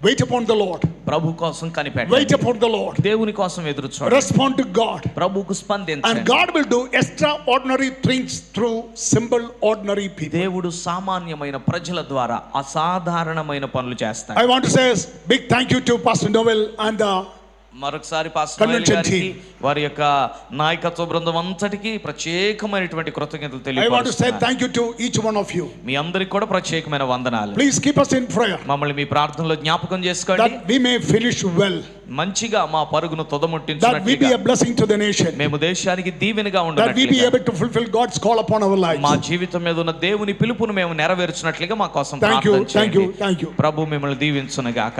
Wait upon the Lord. ప్రభు కోసం Wait కనిపెట్టండి. upon the Lord. దేవుని కోసం ఎదురు చూడండి. Respond to God. ప్రభువుకు And స్పందించండి. God will do extraordinary things through simple, ordinary people. దేవుడు సామాన్యమైన ప్రజల ద్వారా అసాధారణమైన పనులు చేస్తాడు. I want to say a big thank you to Pastor Noel and the మరొకసారి పాస్టర్ నోయల్ Convention గారికి team. వారి యొక్క నాయకత్వ బృందం అంతటికి ప్రత్యేకమైనటువంటి కృతజ్ఞతలు I want to say తెలియపరుస్తున్నాను. thank you to each one of you. మీ అందరికి కూడా ప్రత్యేకమైన వందనాలు. Please keep us in prayer మమ్మల్ని మీ ప్రార్థనలో జ్ఞాపకం చేసుకోండి. that we may finish well, మంచిగా మా పరుగును that we be తొదముట్టించినట్లుగా a blessing to the nation, మేము దేశానికి దీవెనగా that we be ఉండనట్లుగా able to fulfill God's call upon our lives. మా జీవితం మీద ఉన్న దేవుని పిలుపును మేము నెరవేర్చినట్లుగా మా కోసం Thank you, ప్రార్థన thank you, చేయండి. thank you. ప్రభు మిమ్మల్ని దీవించును గాక.